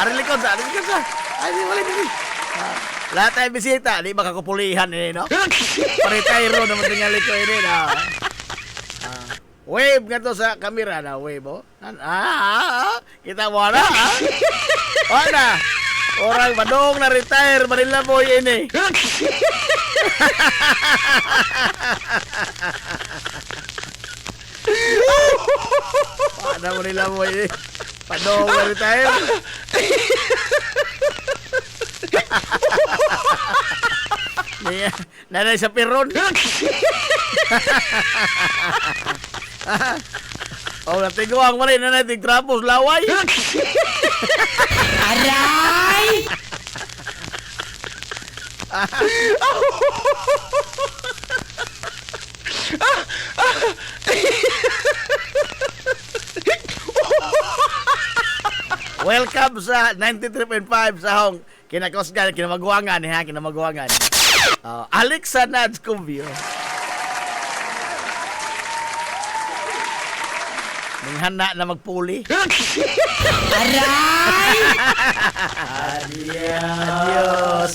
Ari likod sa. Ay, di wala dili. Lahat tayo bisita, di makakupulihan ini, no? Paritayro naman tingali ko ini, no? Wave nga to sa kamera na, wave, oh. Kita mo na, ha? Wala. Orang badong na retire, Manila boy ini. Wala Manila boy ini. Padong na retire. Nanay sa piron. Oh, natiguang mo rin na natin trapos laway. Aray! Welcome sa 93.5 sa hong kinakosgan, kinamagwangan, ha, kinamagwangan. Alexa Nads Cumbio. Ninghana na magpuli. Aray! Adios.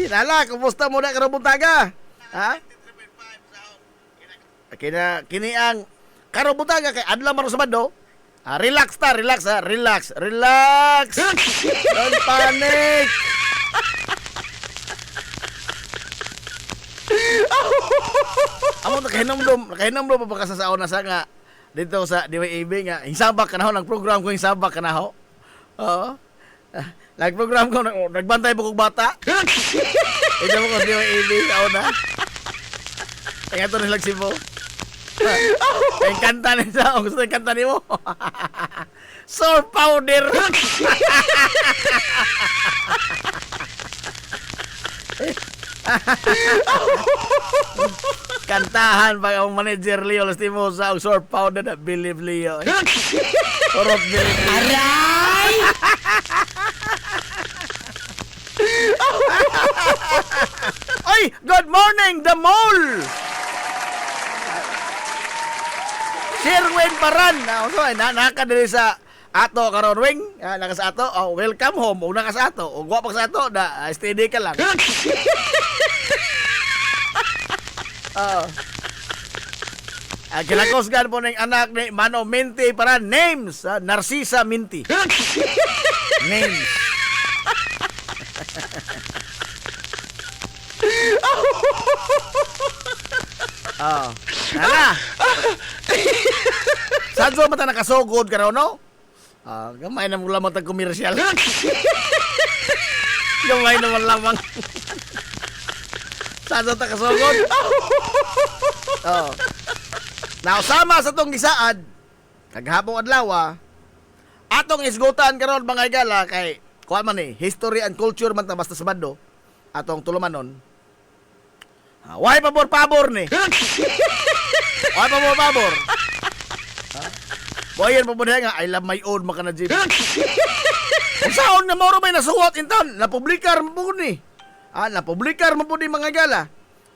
Nala, kumusta mo na karobutaga? Ha? Kini ang karobutaga kay adlaw man sa Sabado. Relax ta, relax ha, relax. Don't panic. Amo ta kahinomdom pa ka sa una sa nga dito sa DYAB nga hisabak kanaho ng program ko hisabak kanaho. Oo. Nag-program ko, nagbantay po kong bata. Ito mo ko, DYAB, ako na. Kaya ito nilag sibo. Yung kanta nila, gusto yung kanta niyo mo. Sour powder. Kantahan pag ang manager Leo Lastimosa ang sour powder na believe Leo. Orot believe Leo. Aray! Oy, good morning, the mall. Sherwin Paran. Nakadiri sa ato karon wing. Naka sa ato. Oh, welcome home. O naka sa ato. O guwa pa sa ato. Steady ka lang. Kinakosgan po ng anak ni Mano Minty Paran. Names. Narcisa Minty. Names. Nana. Saan so mata nakasugod ka raw, no? Gamay na mo lamang tag-komersyal. Gamay naman lamang. Saan so nakasugod? Nausama sa tong gisaad, kaghapong adlaw, atong isgutan karon mga igala kay kuha man history and culture man ta basta Sabado atong tulumanon. Why pabor-pabor ni? Why pabor-pabor? Boyan pa mo nga, I love my own makanajib. Kung saan na mauro may nasuwat intan, napublikar mo po ni. Napublikar mo po ni mga gala.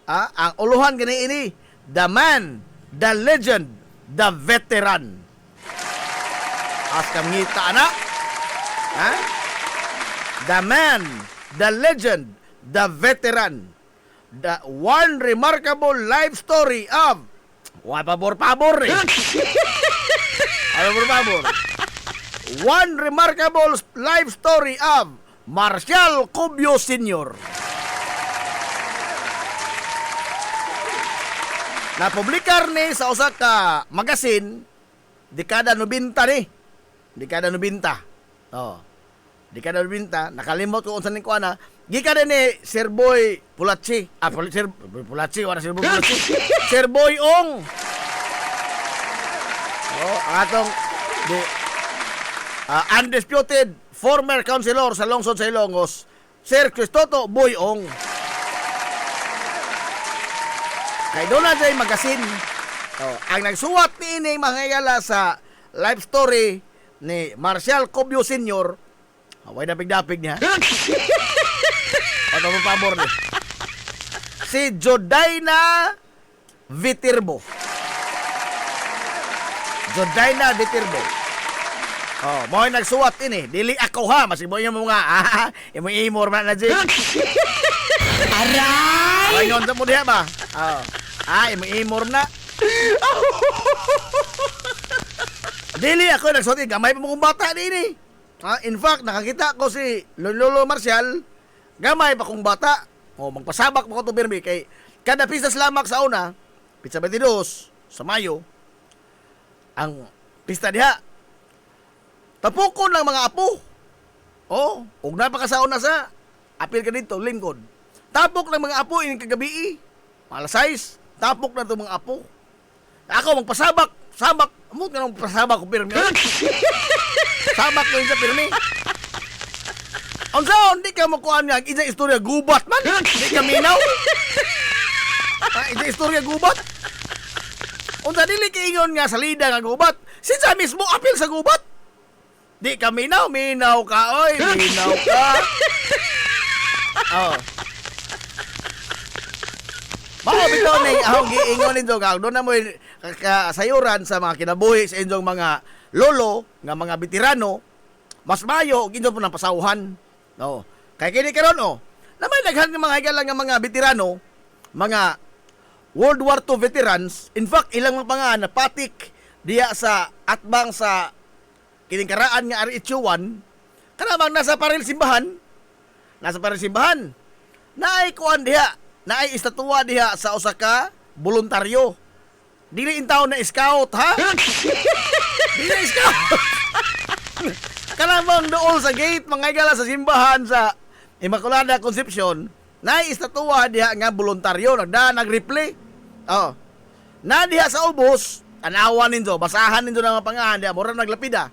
Ang uluhan gani ini, the man, the legend, the veteran. Askam ngita anak. The man, the legend, the veteran. The one remarkable life story of pabor-pabor eh. Pabor-pabor. One remarkable life story of Marcial Cubio Sr. Napublikar ni sa usa ka magasin dekada 90 ni. Dekada 90. Dekada 90, nakalimot ko unsa ning kuana. Gikan ni Sir Boy Pulachi. Sir Pulachi, wala Sir Boy Pulachi. Sir Boy Ong. Atong undisputed former councilor sa lungsod sa Ilongos, Sir Cristoto Boy Ong. Kay doon na magazine. Ang nagsuwat ni ini mga igala sa life story ni Marcial Cobio Sr. Away dapig-dapig niya. Ano mo pabor ni? Si Jodaina Vitirbo. Jodaina Vitirbo. Oh, mo nagsuwat ini, dili ako ha, masibo yung mga imo-imor man na jig. Aray! Ngayon sa mo diha ba? Oh. Imo-imor na. Dili ako nagsuwat, gamay pa mo kong bata din in fact, nakakita ko si Lolo Marcial, gamay pa kong bata. Oh, magpasabak mo ko to Birmi kay kada pistas lamak sa una, pizza 22 sa Mayo. Ang pista diha tapukon ng mga apo. Oh, ug napakasaon na sa apil ka dito lingkod. Tapok ng mga apo ining kagabi. Alas 6, tapok na to mga apo. Ako magpasabak, sabak, amot nga nang pasabak ko pirmi. Sabak ko sa pirmi. Unsa di ka makuan nga isa istorya gubat man. Di ka minaw. Isa istorya gubat. Unsa dili kiingon nga salida nga gubat. Sinsa mismo apil sa gubat. Di ka minaw ka, oy, minaw ka. Oh. Mao bitaw ni ahong giingon nito ka, doon na mo kasayuran sa mga kinabuhi sa inyong mga lolo nga mga veterano, mas mayo ginyo po ng pasawhan. No. Kay kini karon na may daghan nga mga higala nga mga veterano, mga World War II veterans, in fact ilang mga napatik diya sa atbang sa kining karaan nga RH1 kanamang nasa paril simbahan naay kuan diha naay estatwa diha sa usa ka voluntaryo dili intaw na scout ha dili scout kanamang dool sa gate mga igala sa simbahan sa Immaculada Concepcion naay estatwa diha nga voluntaryo nagreplay na diha sa ubos tanawan ninyo basahan ninyo ng mga pangahan diha mura naglapida.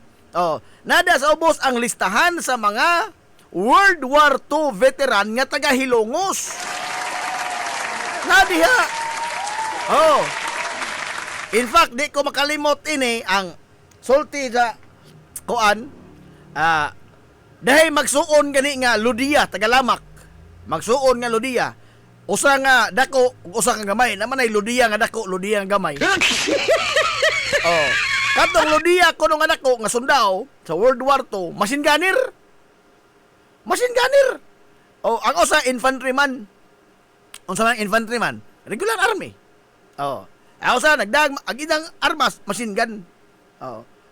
Nada sa ubos ang listahan sa mga World War II veteran nga taga Hilongos. Nadiha. In fact, di ko makalimot ini ang sulti sa kuan. Dahil magsuon gani nga Ludia taga Lamak. Magsuon nga Ludia. Usa nga dako, usa nga gamay. Naman ay Ludia nga dako, Ludia nga gamay. Katong Ludia ko nung anak ko nga sundao sa World War II, machine gunner. Ang usa infantryman. Unsa man infantryman? Regular army. Ang usa nagdag ang idang armas machine gun.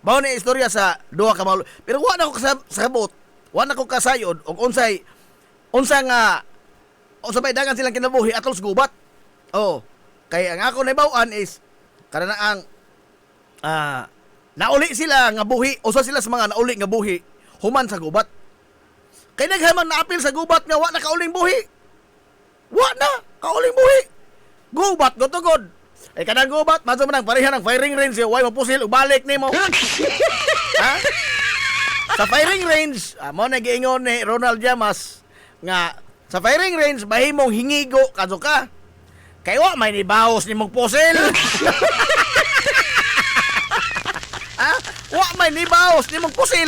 Mao ni istorya sa duha ka maulo. Pero wa na ko kasabot. Wa na ko kasayod og unsa may dagan silang kinabuhi atol sa gubat. Kay ang ako naibaw-an is kana na ang nauli sila nga buhi, usa sila sa mga nauli nga buhi human sa gubat. Kay naghamang naapil sa gubat nga wa na kauling buhi. Wa na kauling buhi. Gubat gotugod. Ay kanang gubat madto man ang pareha ng firing range, way mapusil ug balik nimo. Ha? Sa firing range, mo na giingon ni Ronald Llamas nga sa firing range mahimong hingigo kadto ka. Kay wa may nibaos nimong pusil. Wa may nibaos ni mong pusil.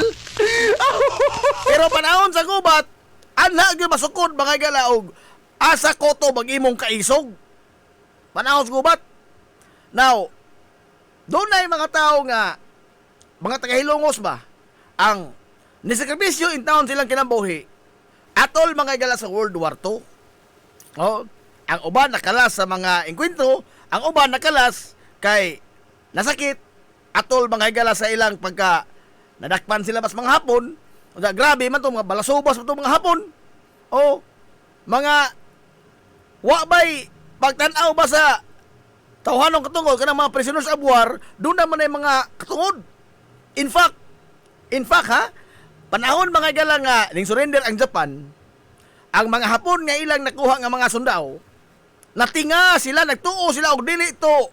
Pero panahon sa gubat, ana gyud masukod mga galaog. Asa ko to mag-imong kaisog. Panahon sa gubat. Now, doon na yung mga tao nga mga taga-Hilongos ba ang nisakripisyo in town silang kinabuhi. Atol mga gala sa World War II. Ang uban nakalas sa mga engkwentro, ang uban nakalas kay nasakit. Atol mga higala sa ilang pagka nadakpan sila mas mga hapon. Grabe man to mga balasubas man to mga hapon. Mga wabay pagtanaw ba sa tawhanong katungod kanang mga prisoners of war, doon naman ay mga katungod. In fact ha, panahon mga higala nga ning surrender ang Japan, ang mga hapon nga ilang nakuha nga mga sundao, natinga sila, nagtuo sila og dili to.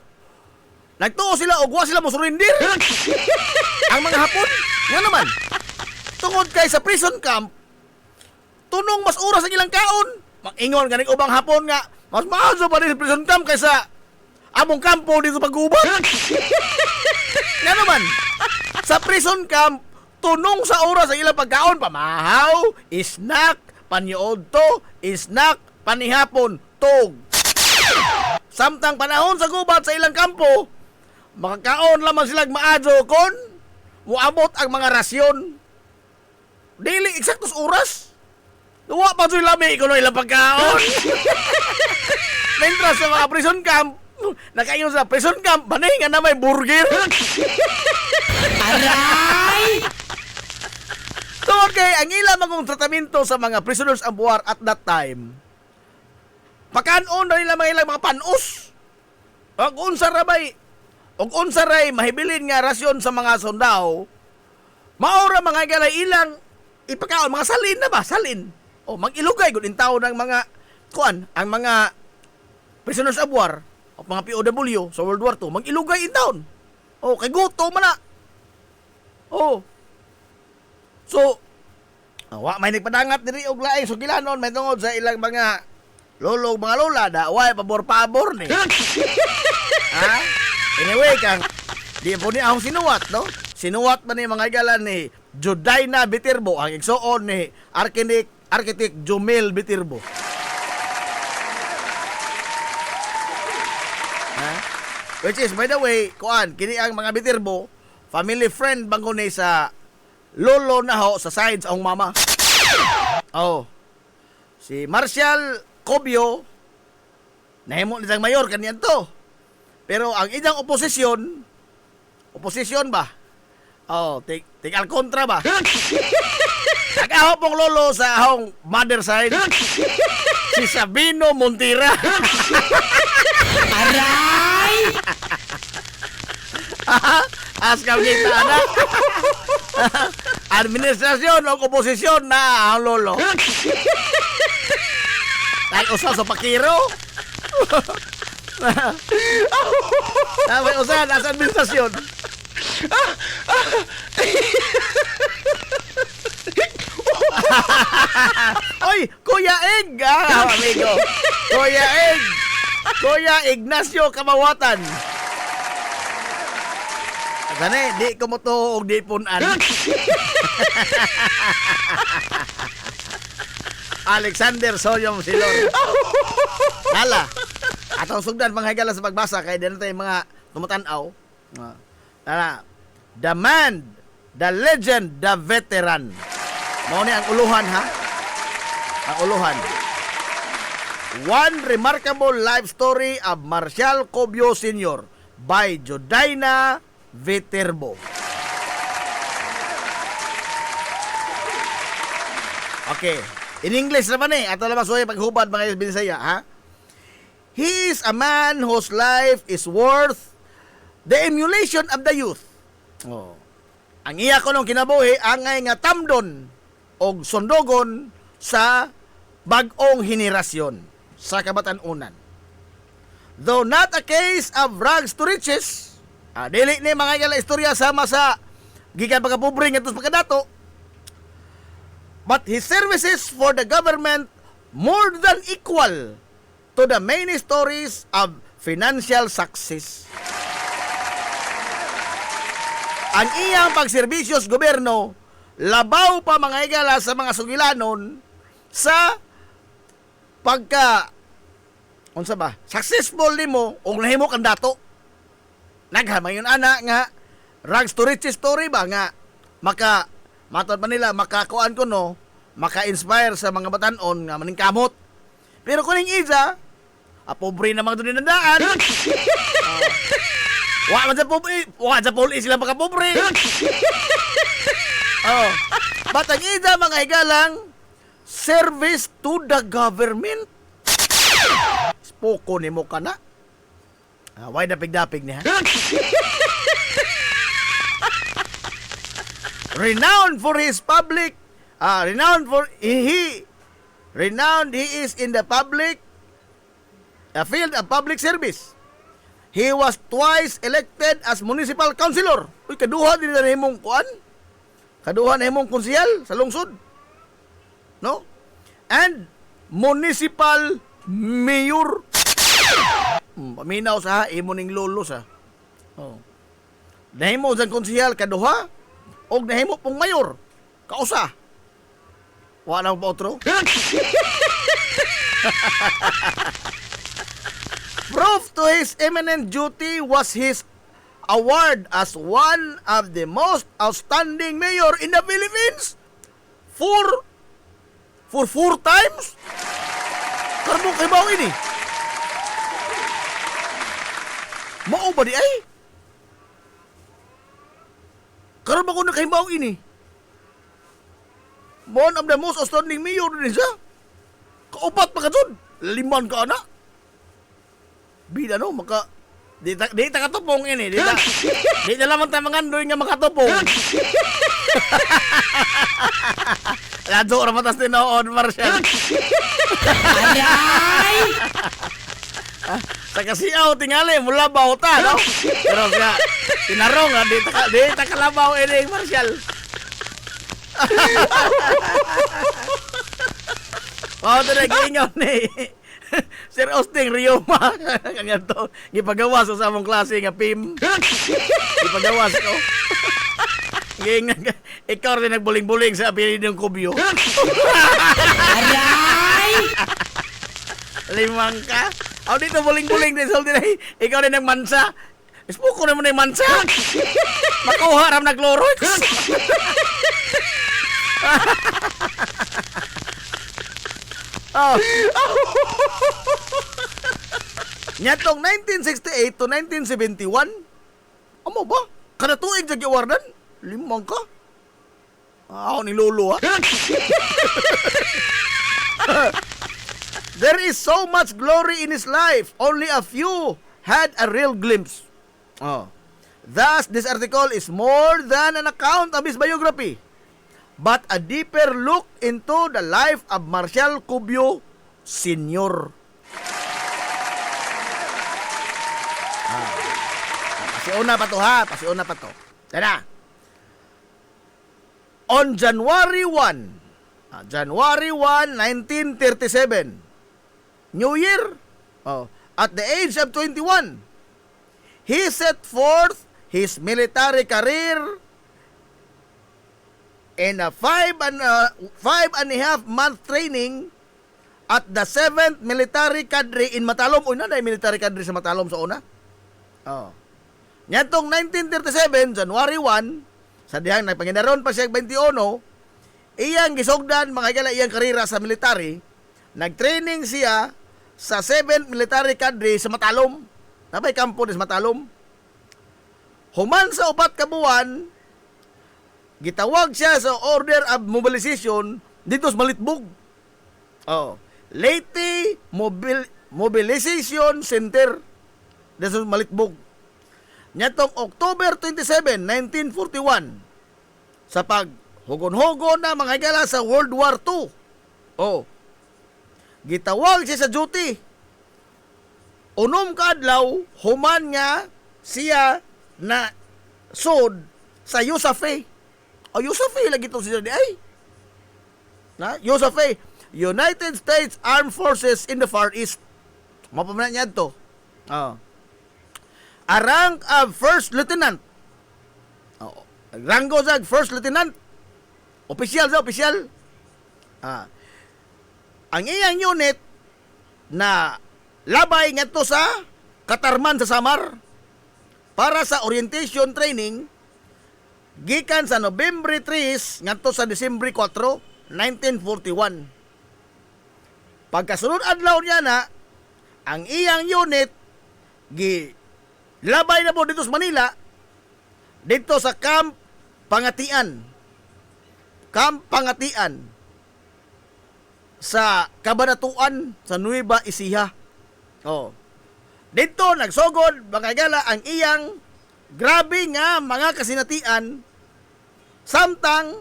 Nagtuo sila og wa sila mo surrender. Ang mga hapon, nga naman. Tungod kay sa prison camp, tunong mas oras ang ilang kaon. Mag-ingon ganing ubang hapon nga, mas maaso pa rin sa prison camp kaysa among kampo dito pag-uban. Nga naman, sa prison camp, tunong sa oras ang ilang pagkaon, pamahaw, snack, paniod to, snack, panihapon, tog. Samtang panahon sa gubat sa ilang kampo, makakaon lamang silang maadyo kon muabot ang mga rasyon. Dili eksaktos oras. Duwa pa sila lami kuno ilang pagkaon. Mentras sa mga prison camp, nakaingon sa prison camp, banay nga na may burger. Aray! So okay, ang ilang magong tratamento sa mga prisoners of war at that time, pakanon na nila mga ilang mga panos. Og unsa ray mahibilin nga rasyon sa mga sundao, maora mga galay ilang ipakaon mga salin na ba? Salin. O mag-ilugay gud in tawo ng mga kuan, ang mga prisoners of war o mga POW sa World War II, mag-ilugay in town. O kay guto man na. O. So, wa may nagpadangat diri og laing sugilanon may tungod sa ilang mga lolo mga lola da way pabor-pabor ni. Ha? Anyway, kang di po ni akong sinuwat, no? Sinuwat man ni mga igalan ni Judaina Bitirbo, ang igsoon ni Architect Jumel Bitirbo. Ha? Which is, by the way, kuan, kini ang mga Bitirbo, family friend bango ni sa lolo na ho sa sides ang mama. Oh. Si Marshall Cobio, nahimo ni sang mayor kanyan to. Pero ang idang oposisyon ba? Oh, take al kontra ba? Nag-aho pong lolo sa ahong mother side. Si Sabino Montira. Aray! Askaw kita na. Administrasyon o oposisyon na ang lolo. Tayo usa sa pakiro. May usahan nasa administrasyon. Oy, Kuya Eg, amigo. Kuya Ignacio Kamawatan. Sane, di ko mo to og di punan. Alexander Soyom Silon. Hala. Atong sugdan mga higala sa pagbasa kay dito tay mga tumatan-aw. The man, the legend, the veteran. Mao ni ang uluhan ha. Ang uluhan. One remarkable life story of Marshall Cobio Sr. by Judaina Viterbo. Okay. In English naman ato lang masuhay paghubad mga Bisaya ha. He is a man whose life is worth the emulation of the youth. Oh. Ang iya ko nung kinabuhi, angay nga tamdon o sondogon sa bag-ong henerasyon sa kabatanunan. Though not a case of rags to riches, dili ni mga gala istorya sama sa gikan pagkapobre nga tos pagkadato, but his services for the government more than equal to the many stories of financial success. Ang iyang pagserbisyo sa gobyerno, labaw pa mga igala sa mga sugilanon sa pagka unsa ba? Successful nimo og nahimo kang dato. Naghamayon ana nga rags to riches story ba nga matod pa nila makakuan ko no, maka-inspire sa mga batan-on nga maningkamot. Pero kuning isa, pobre na mga doon ninandaan. Wa sa pobre sila makapobre. But ang isa mga higalang, service to the government. Spoko ni mo ka na. Why dapig-dapig niya? Renowned for his public, renowned he is in the public field of public service. He was twice elected as municipal councilor. Uy, kaduha din na himong kuan? Kaduha na himong konsehal sa lungsod. No? And municipal mayor. Paminaw sa imo ning lolo sa. Nahimo sa konsehal kaduha. og nahimo pong mayor. Kausa. Wala pa otro. Proof to his eminent duty was his award as one of the most outstanding mayor in the Philippines. For 4 times? Karong kay bao ini. Mao ba di ay? Karon ba ko nakahibaw ini? One of the most outstanding mayor din siya. Kaupat pa ka dun. Liman ka na. Bida no, maka... Di ta katupong ini. Di na lamang tayo mangandoy nga makatupong. Lado ra matas tinood, Marshall. Aray! Sa kasiyaw tingali mula bauta, no? Pero siya tinarong ha, di ta kalabaw ini, Marshall. Wow, ito nag-iingaw ni Sir Austin Rioma. Kanya to, gipagawas ko sa among klase nga PIM. Gipagawas ko. Ikaw rin nagbuling-buling sa apelidong Kubyo. Aray! Limang ka? Ako dito buling-buling din. Sulti na, ikaw rin nagmansa. Ispuko naman na yung mansa. Makuha ram na Clorox. Oh. Nyatong 1968 to 1971, amo ba? Kada tuig sa giwardan? Limang ka? Ako ni Lolo, ha? There is so much glory in his life. Only a few had a real glimpse. Oh. Thus, this article is more than an account of his biography, but a deeper look into the life of Marcial Cubio Sr. Pasiuna pa to ha, pasiuna pa to. Tara. On January 1, 1937, New Year, at the age of 21, he set forth his military career in a 5.5 month training at the 7th Military Cadre in Matalom. Una na military cadre sa Matalom sa una. Nyatong 1937, January 1, sa dihang nagpanginaron pa siya 21, iyang gisugdan mga gala iyang karera sa military. Nagtraining siya sa 7th Military Cadre sa Matalom. Nabay kampo sa Matalom. Human sa 4 ka buwan, gitawag siya sa order of mobilization dito sa Malitbog. Leyte Mobilization Center dito sa Malitbog. Nyatong October 27, 1941, sa paghugon-hugon na mga higala sa World War II. Gitawag siya sa duty. Unom ka adlaw, human nga siya na sod sa USAFE. USAFE lagi ito siya di ay. USAFE, United States Armed Forces in the Far East. Mapamanan niya ito. A rank of First Lieutenant. Ranggo sa First Lieutenant. Opisyal sa opisyal. Ang iyang unit na labay nga to sa Katarman sa Samar para sa orientation training gikan sa Nobyembre 3 ngadto sa Disyembre 4, 1941. Pagkasunod adlaw niya na ang iyang unit labay na po dito sa Manila, dito sa Camp Pangatian sa Cabanatuan sa Nueva Ecija. Dito nagsugod bagagala ang iyang grabe nga mga kasinatian samtang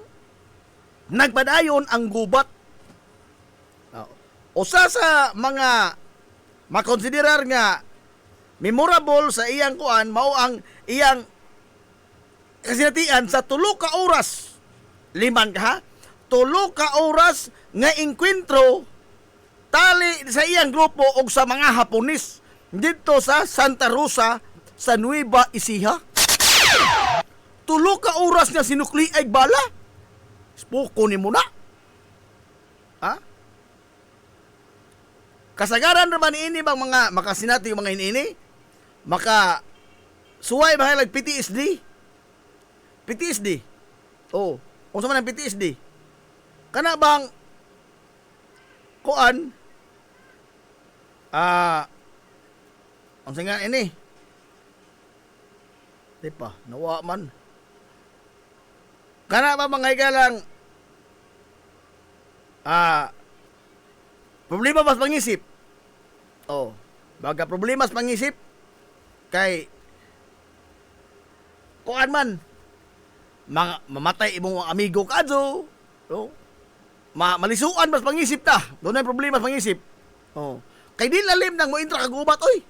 nagpadayon ang gubat. Usa sa mga makonsiderar nga memorable sa iyang kuan mao ang iyang kasinatian sa 3 ka oras. 5 ka ha? 3 ka oras nga enkwentro tali sa iyang grupo og sa mga Hapones dito sa Santa Rosa sa Nueva Ecija.
Tulo ka oras nga sinukli ay bala. Spoko ni mo na. Ha? Kasagaran naman ini bang mga makasinati yung mga ini? Maka suway ba like PTSD? PTSD. Oh, kung sa man ang PTSD. Kana bang kuan ang singa ini. Di pa, nawa man. Kana ba mga igalang problema mas pangisip. Oh, baga problema mas pangisip kay kuan man mamatay imong mga amigo kadto. No? Malisuan mas pangisip ta. Doon ay problema mas pangisip. Oh. Kay di lalim nang mo intra kag ubat oy.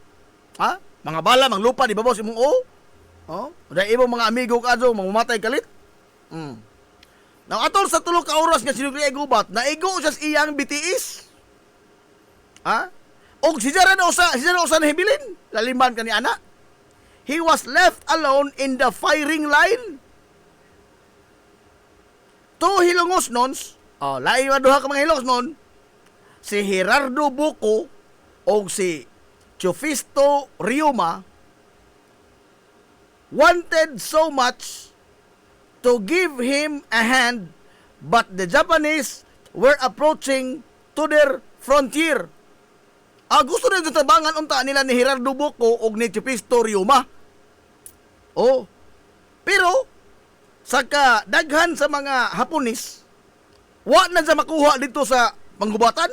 Ha? Mga bala mang lupa di babos imong Oh. Dahil imong mga amigo kadto mamatay kalit. Now atol sa tulo ka oras nga sinugli ay gubat, naigo siya sa iyang BTS. Ha? Og si Jara na usa nahibilin. Laliman ka ni ana. He was left alone in the firing line. To hilongos nons, lain wa duha ka mga hilongos non, si Gerardo Buko og si Chofisto Ryuma wanted so much to give him a hand, but the Japanese were approaching to their frontier. Gusto na yung tabangan unta nila ni Gerardo Buko o ni Chofisto Ryuma. Oh, pero sa kadaghan sa mga Haponis, wa na sa makuha dito sa panggubatan.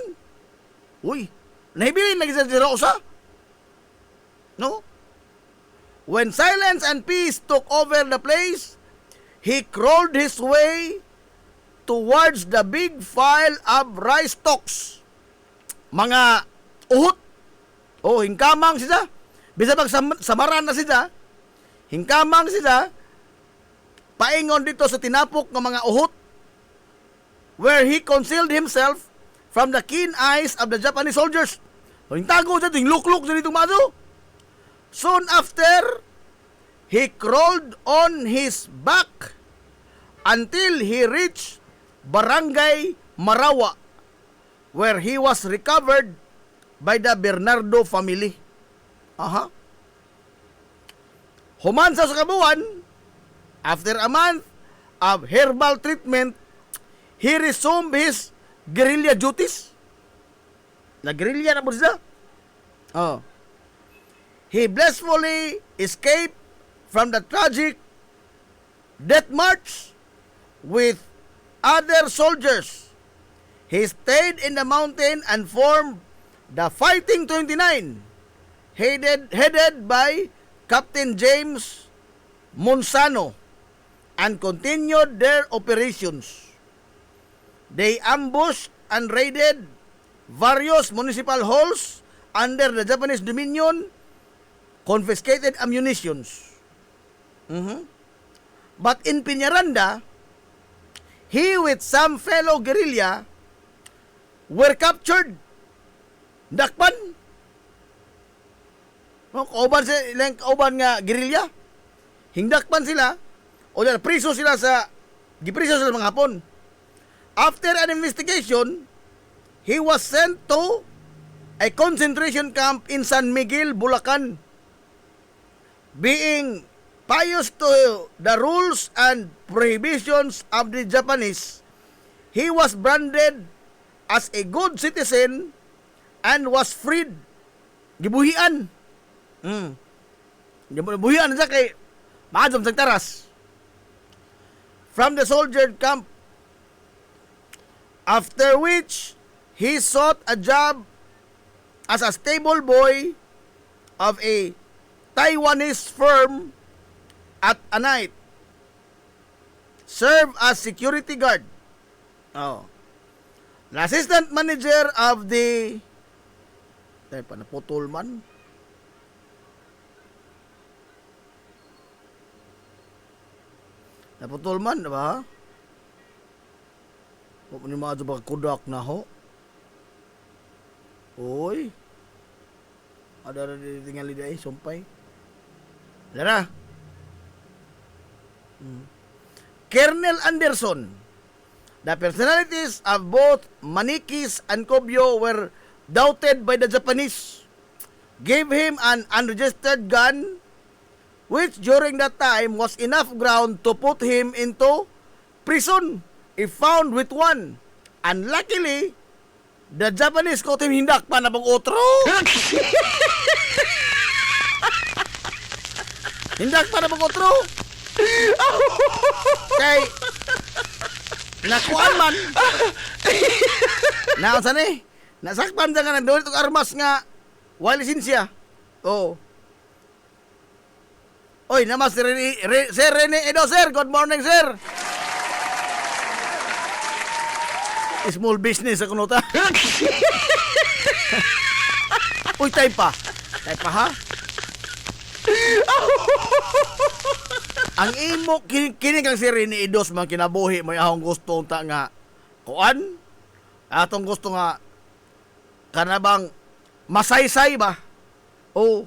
Uy, nahibilin lagi sa Rosa. No? When silence and peace took over the place, he crawled his way towards the big pile of rice stalks. Mga uhot. Oh, hingkamang siya. Bisa pag samaran na siya, hingkamang siya, paingon dito sa tinapok ng mga uhot, where he concealed himself from the keen eyes of the Japanese soldiers. Hingtago siya, hingluk-luk siya dito maso. Soon after, he crawled on his back until he reached Barangay Marawa, where he was recovered by the Bernardo family. Human sa kabuan, after a month of herbal treatment, he resumed his guerrilla duties. Nag-guerrilla na po siya. He blissfully escaped from the tragic death march with other soldiers. He stayed in the mountain and formed the Fighting 29, headed by Captain James Monsano, and continued their operations. They ambushed and raided various municipal halls under the Japanese dominion, confiscated ammunitions. But in Piñaranda, he with some fellow guerrilla were captured. Dakpan. Kauban nga guerrilla. Hingdakpan sila. O priso sila gipriso sila mga Hapon. After an investigation, he was sent to a concentration camp in San Miguel, Bulacan. Being pious to the rules and prohibitions of the Japanese, he was branded as a good citizen and was freed. Gibuhian. Gibuhian siya kay maadom sa taras. From the soldier camp. After which, he sought a job as a stable boy of a Taiwanese firm at a night. Serve as security guard. The assistant manager of the naputol man. Naputol man, diba? Huwag mo ni mga ba kudak na ho. Uy. Ada tinggal lidah sumpay. Lara.
Colonel Anderson. The personalities of both Manikis and Kobyo were doubted by the Japanese. Gave him an unregistered gun, which during that time was enough ground to put him into prison if found with one. And luckily, the Japanese caught him hindak pa na pag-utro. Hindak pa na pag-utro. Kay nakuan man. Naon ni? Nasakpan sa nga nagdawit og armas nga wala lisensya. Oh. Oy, namas Sir Rene Edo, sir. Good morning, sir. Small business ako nota. Uy, type pa. Type pa, ha? Ang imo kini kang si Rene Edos man kinabuhi mo ahong gusto unta nga kuan atong gusto nga kanabang masaysay ba o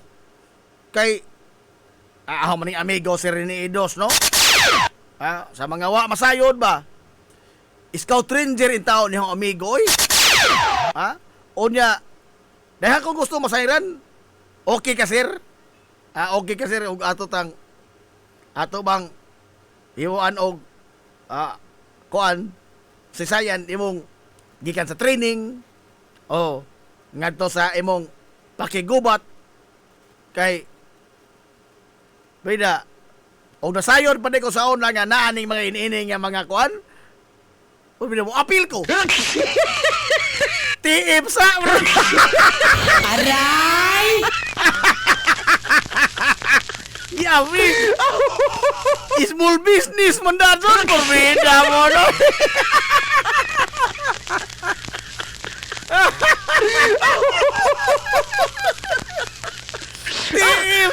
kay ahong maning amigo si Rene Edos no sa mga wa masayod ba Scout Ranger in taon niyang amigo oy unya dahil kung gusto masayran okay ka sir okay ka sir ug ato bang iwan og kuan sisayan imong gikan sa training ngadto sa imong pakigubat kay bida og nasayon pa ko sa una nga naaning mga iniining nga mga kuan bida mo apil ko tiip sa aray Yawi! Small business man dadon Korbida mo no Tiip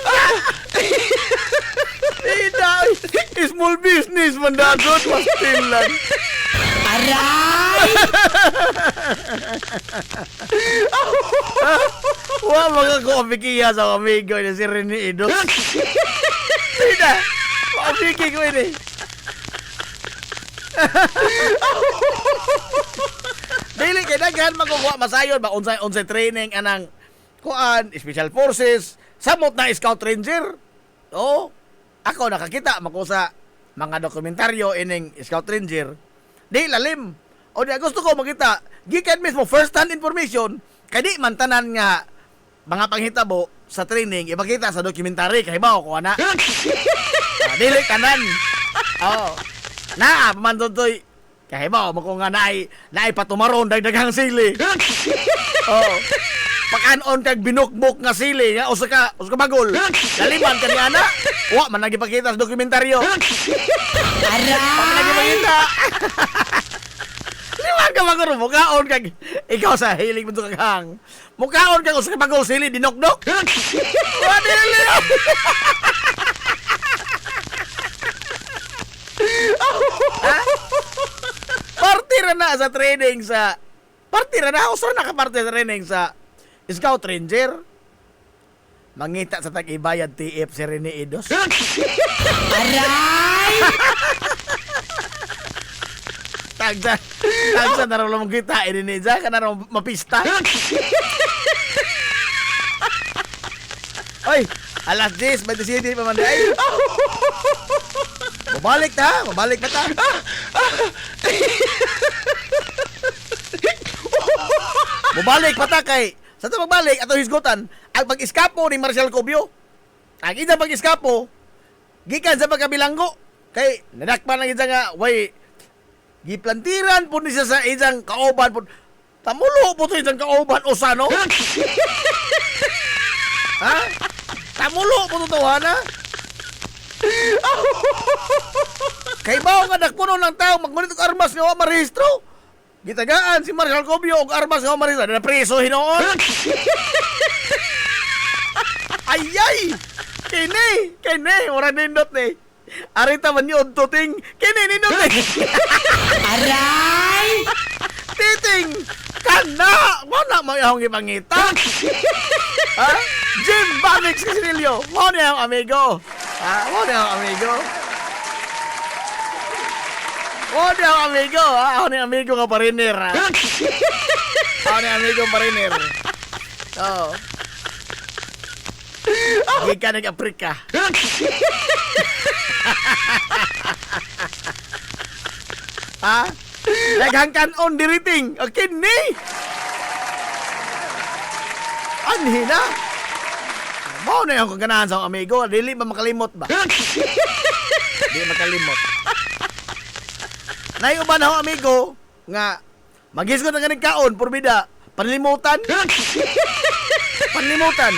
Tidak Small business man dadon Pastilan Aray! Wah, mga kopikiya sa amigo ni si Rene Edos. Tidak, kopiki ko ini. Dili kay daghan magkuha masayon ba unsay training anang kuan special forces samot na Scout Ranger. Oh, ako nakakita mako sa mga dokumentaryo ining Scout Ranger. Di lalim. O di gusto ko makita gikan mismo first hand information kadi man tanan nga mga panghitabo sa training ipakita sa dokumentary kay bawo ko ana. Dili kanan. Oh. Na man toy kay bawo mo ko nga naay patumaron dagdaghang sili. Oh. Pakanon kag binukbok nga sili nga usa ka bagol. Daliman kani ana. Wa man nagipakita sa dokumentaryo. Aray! Nagipakita. Liwan ka maguro mukaon kag ikaw sa hilig mo kaghang. Mukaon kag usa ka bagol sili dinokdok. Wa dili. Party na sa training sa party na usa na ka party sa training sa Scout Ranger. Mangita sa tag-ibayad TF si Rene Edos. Aray! Tagsa na rin mong kita, Rene ka na rin mapista. Oy, alas 10, 27 pa man ay. Mabalik ta, Mabalik pa ta kay sa ito magbalik ato hisgutan ang pag-iskapo ni Marcial Cobio. Ang ida pag-iskapo gikan sa pagkabilanggo kay nadakpan lang isa nga way giplantiran po ni siya sa isang kauban po. Tamulo po ito isang kauban o sano? Ha? Tamulo po ito ha na? Kay bao nga nakpuno ng tao magmunit og armas nga wa marehistro. Gitagaan si Marcial Cobio og armas nga wa marehistro na preso hinoon. Ayay! Kini, ora nindot ni. Arita man yun, tuting. Kini, nindot ni. Aray! Titing! Kana! Wala mo yung ipangita. Ha? Jim Banix Casinillo. Mo niya yung amigo. Ha? Mo niya yung amigo. Oh, di ako amigo, ha? Ako ni amigo nga pariner, ha? Ako ni amigo pariner. Oo. Gikan ng Afrika. Ha? Naghangkan on diriting. Okay, ni? Anhi na? Mao na yung kaganahan sa akong amigo. Dili ba makalimot ba? Dili makalimot. Naiuban akong amigo nga maghisgot na ganing kaon, purbida. Panlimutan. Panlimutan.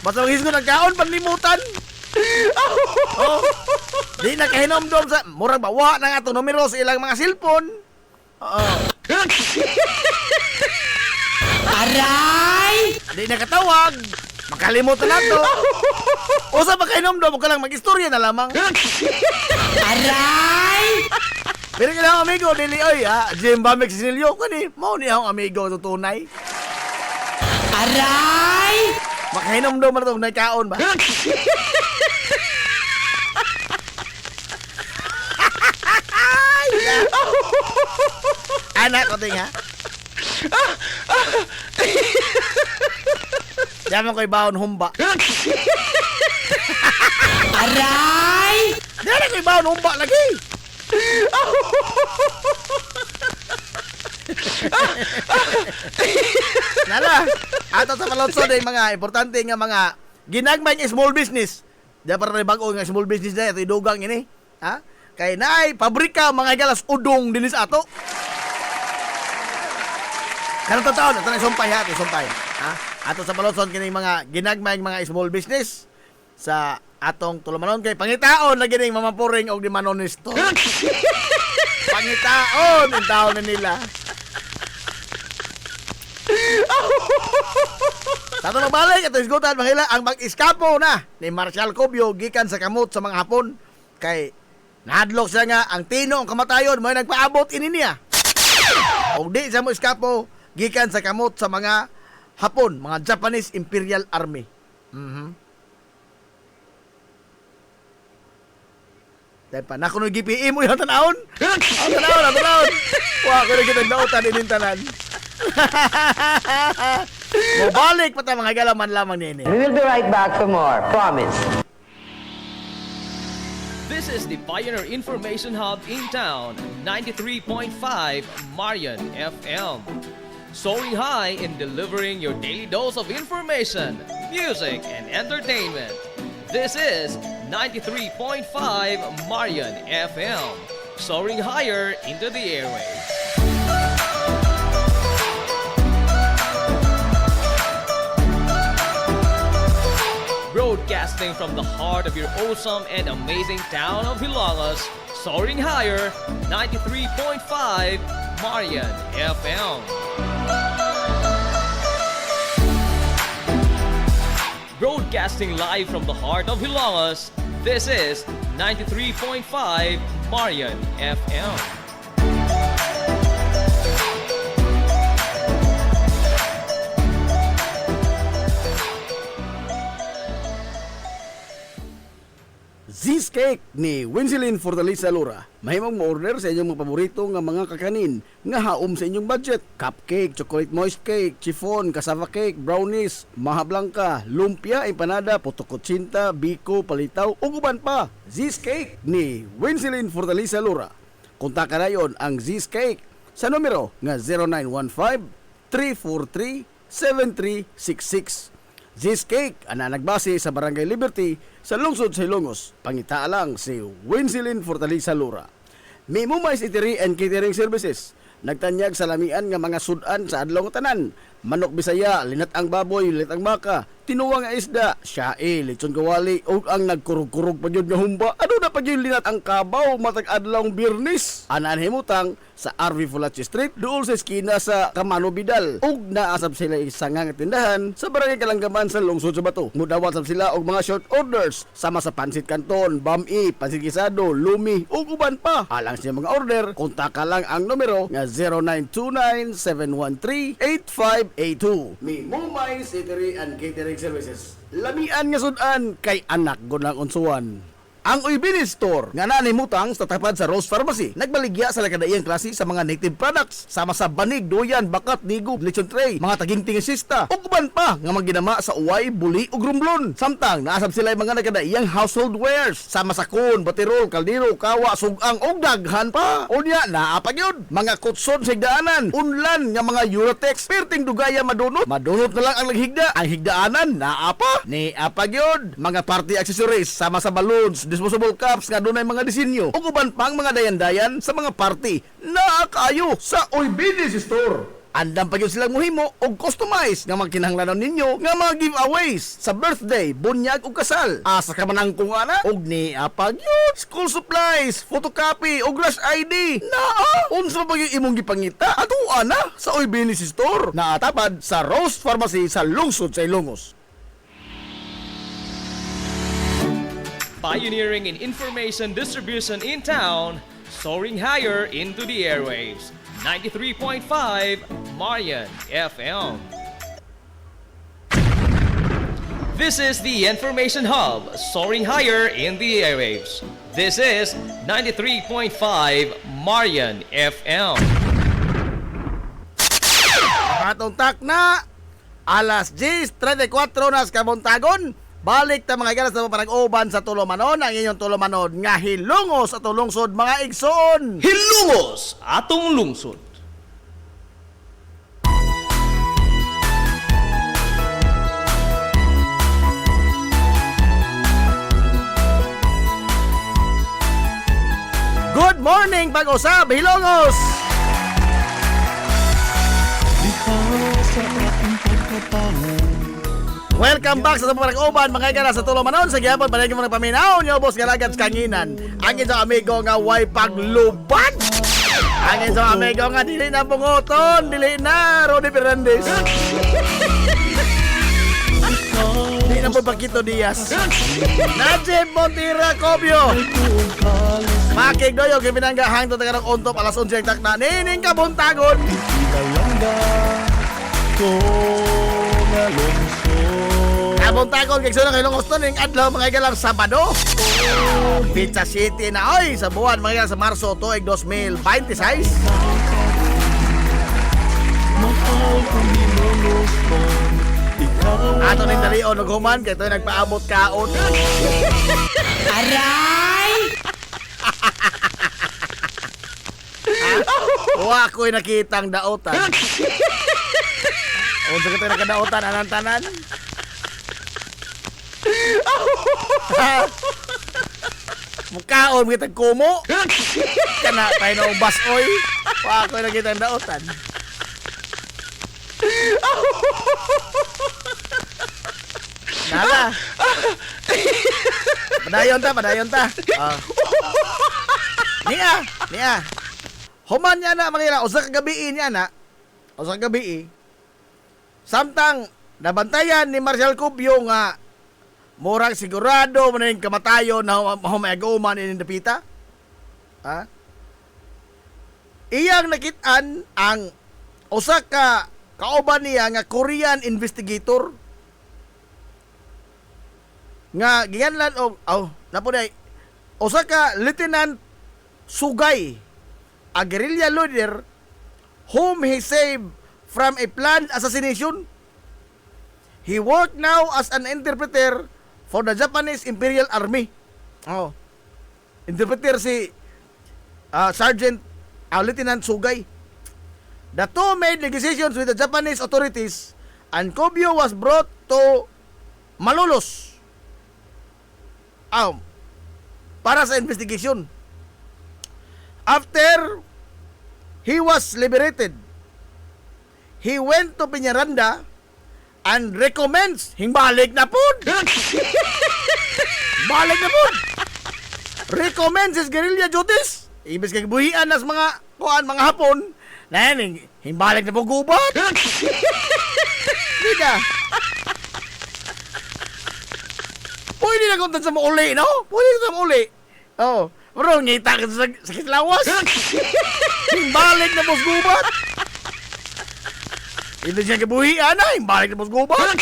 Basta maghisgot ng kaon, panlimutan. Oh. Di na kahinomdom sa murag bawa na nga itong numero sa ilang mga cellphone. Oo. Aray! Di na katawag. Makalimutan na to. O sa pagkahinomdom, ka lang mag-istorya na lamang. Aray! Pero kailangan amigo, dili oy ha. Jim Bamek Sinilyo ko ni. Mao ni akong amigo tutunay. Aray! Makahinomdom na itong naikaon ba? Anak ko ting ha. Diyan ko'y baon humba. Aray! Diyan ko'y baon humba lagi. Nala, ato sa palotso day mga importante nga mga ginagmay nga small business. Diyan para rin bago nga small business na ito idugang ini. Ha? Kay naay pabrika mga galas udong dinis ato. Kanang taon, ito na sumpay ha, ito sumpay. Ha? Ato sa palotson kini mga ginagmay mga small business sa atong tulumanon kay pangitaon na gining mamapuring og di manonisto. Pangitaon in taon na nila. Tato magbalik ato isgutan mahila ang mag-iskapo na ni Marshall Cobio gikan sa kamot sa mga Hapon kay nahadlok siya nga ang tino ang kamatayon mo nagpaabot ini niya. Og di sa mo iskapo gikan sa kamot sa mga Hapon, mga Japanese Imperial Army. Dahil pa, nakuno GPE mo yung tanahon? Ang tanahon. Wah, kung kita nautan inintanan. Mabalik pa tayo mga galaman lamang nini.
We will be right back for more. Promise.
This is the Pioneer Information Hub in town, 93.5 Marian FM. Soaring high in delivering your daily dose of information, music, and entertainment. This is 93.5 Marian FM. Soaring higher into the airwaves. Broadcasting from the heart of your awesome and amazing town of Hilangas, soaring higher, 93.5 Marian FM. Broadcasting live from the heart of Hilangas, this is 93.5 Marian FM.
Z's Cake ni Winsilin Fortaleza Lura. Mahimong mo-order sa inyong mga paborito nga mga kakanin nga haom sa inyong budget. Cupcake, chocolate moist cake, chiffon, cassava cake, brownies, maha blanca, lumpia, empanada, potokotsinta, biko, palitaw, ug uban pa. Z's Cake ni Winsilin Fortaleza Lura. Kontakan nayon ang Z's Cake sa numero nga 0915-343-7366. Z's Cake ana nagbase sa Barangay Liberty sa lungsod sa Ilongos. Pangita lang si Winsilin Fortaleza Lura. May Mumais Eatery and Catering Services. Nagtanyag sa lamian nga mga sudan sa adlaw nga tanan. Manok Bisaya, linat ang baboy, linat ang baka, tinuwang nga isda, siyae, lechon kawali, o ang nagkurug-kurug pa yun nga humba. Ano na pa yun linat ang kabaw matag adlaw Birnis? Anan himutang sa RV Fulachi Street, dool sa eskina sa Camano Bidal. Ug naasab sila isang nga tindahan sa Barangay Kalanggaman sa lungsod sa Bato. Mudawat sab sila og mga short orders sama sa pansit canton, bami, pansit gisado, lumi, ug uban pa. Alang siya mga order, kontak lang ang numero nga 0929-713-8582. May Mumais Eatery and Catering Services. Lamian nga sudan kay anak gunang unsuan. Ang Uybini Store nga nanimutang sa tapat sa Rose Pharmacy nagbaligya sa lakadaiyang klase sa mga native products sama sa banig, duyan, bakat, digub, lechon tray, mga taging-tingisista ug uban pa nga magginama sa uway, buli ug rumblon. Samtang naasab sila mga nakadaiyang household wares sama sa kun, batirol, kaldero, kawa, sugang ug daghan pa. Unya naa pa gyud mga kutson sa higdaanan, unlan nga mga Eurotex perting dugaya madunot na lang ang naghigda. Ang higdaanan naa pa ni apa gyud mga party accessories sama sa balloons, disposable cups nga dunay mga disenyo ug uban pang mga dayan-dayan sa mga party naa kayo sa Uybini Store. Andam pa gyud silang muhimo og customize nga magkinahanglanon ninyo nga mga giveaways sa birthday, bunyag ug kasal. Asa ka man ang kung ana og ni apa gyud school supplies, photocopy ug rush ID. Naa unsa pa gyud imong gipangita ato ana sa Uybini Store. Naatapad sa Rose Pharmacy sa lungsod sa Ilongos.
Pioneering in information distribution in town, soaring higher into the airwaves. 93.5 Marian FM. This is the Information Hub, soaring higher in the airwaves. This is 93.5 Marian FM.
Atong tak na alas 10:34 na sa kabuntagon. Balik ta mga ganas na panag-uban sa Tulomanon, ang inyong Tulomanon nga hilungos at lungsod mga igsoon.
Hilungos atong lungsod.
Good morning pag-usab hilungos. Welcome back sa panag-uban mga ganas sa Tulomanon sa gihapon panayong mga paminaw nyo boss galagat kanginan. Ang inyong amigo nga way pagluban. Ang inyong amigo nga dili na bungoton, dili na Rodi Fernandez. Di na po Paquito Diaz. Najib Montira Cobio. Makig doyo gibinangga hangtod ka ng untop alas 11 tak na nining kabuntagon. Kabuntagon kay sunod kay Lungoston ning adlaw mga galang Sabado. Pizza City na oy sa buwan mga sa Marso tuig 2026. Ato ning dalion og human kay toy nagpaabot kaon. Aray! Wa ko'y nakitang daotan. Unsa ka toy nakadaotan anang tanan? Mukaon kita kumo. Kana tayo na ubas oy. Wa ko'y nakitang daotan. Nala. Padayon ta. Niya. Human niya na mga usa ka gabi niya na. Usa ka gabi. Samtang nabantayan ni Marcial Cubio nga murag sigurado man ning kamatayon na humayagauman in Dapita. Ha? Iyang nakit-an ang usa ka kauban niya nga Korean investigator nga giganlan og napunay usa ka Lieutenant Sugay, a guerrilla leader whom he saved from a planned assassination. He worked now as an interpreter for the Japanese Imperial Army. Interpreter si Sergeant Lieutenant Sugay. The two made negotiations with the Japanese authorities and Cubio was brought to Malolos para sa investigation. After he was liberated, he went to Peñaranda and recommends hingbalik na pud. Balik na pud. Recommends his guerrilla duties. Ibig kay buhian nas mga mga Hapon. Naning hingbalik na pud gubat. Diga. Pwede na kung sa mo uli, no? Pwede na sa mo uli. Bro, ngita ka sa sakit lawas. Hingbalik na pud gubat. Hindi siya kabuhian na, balik na pos gubat.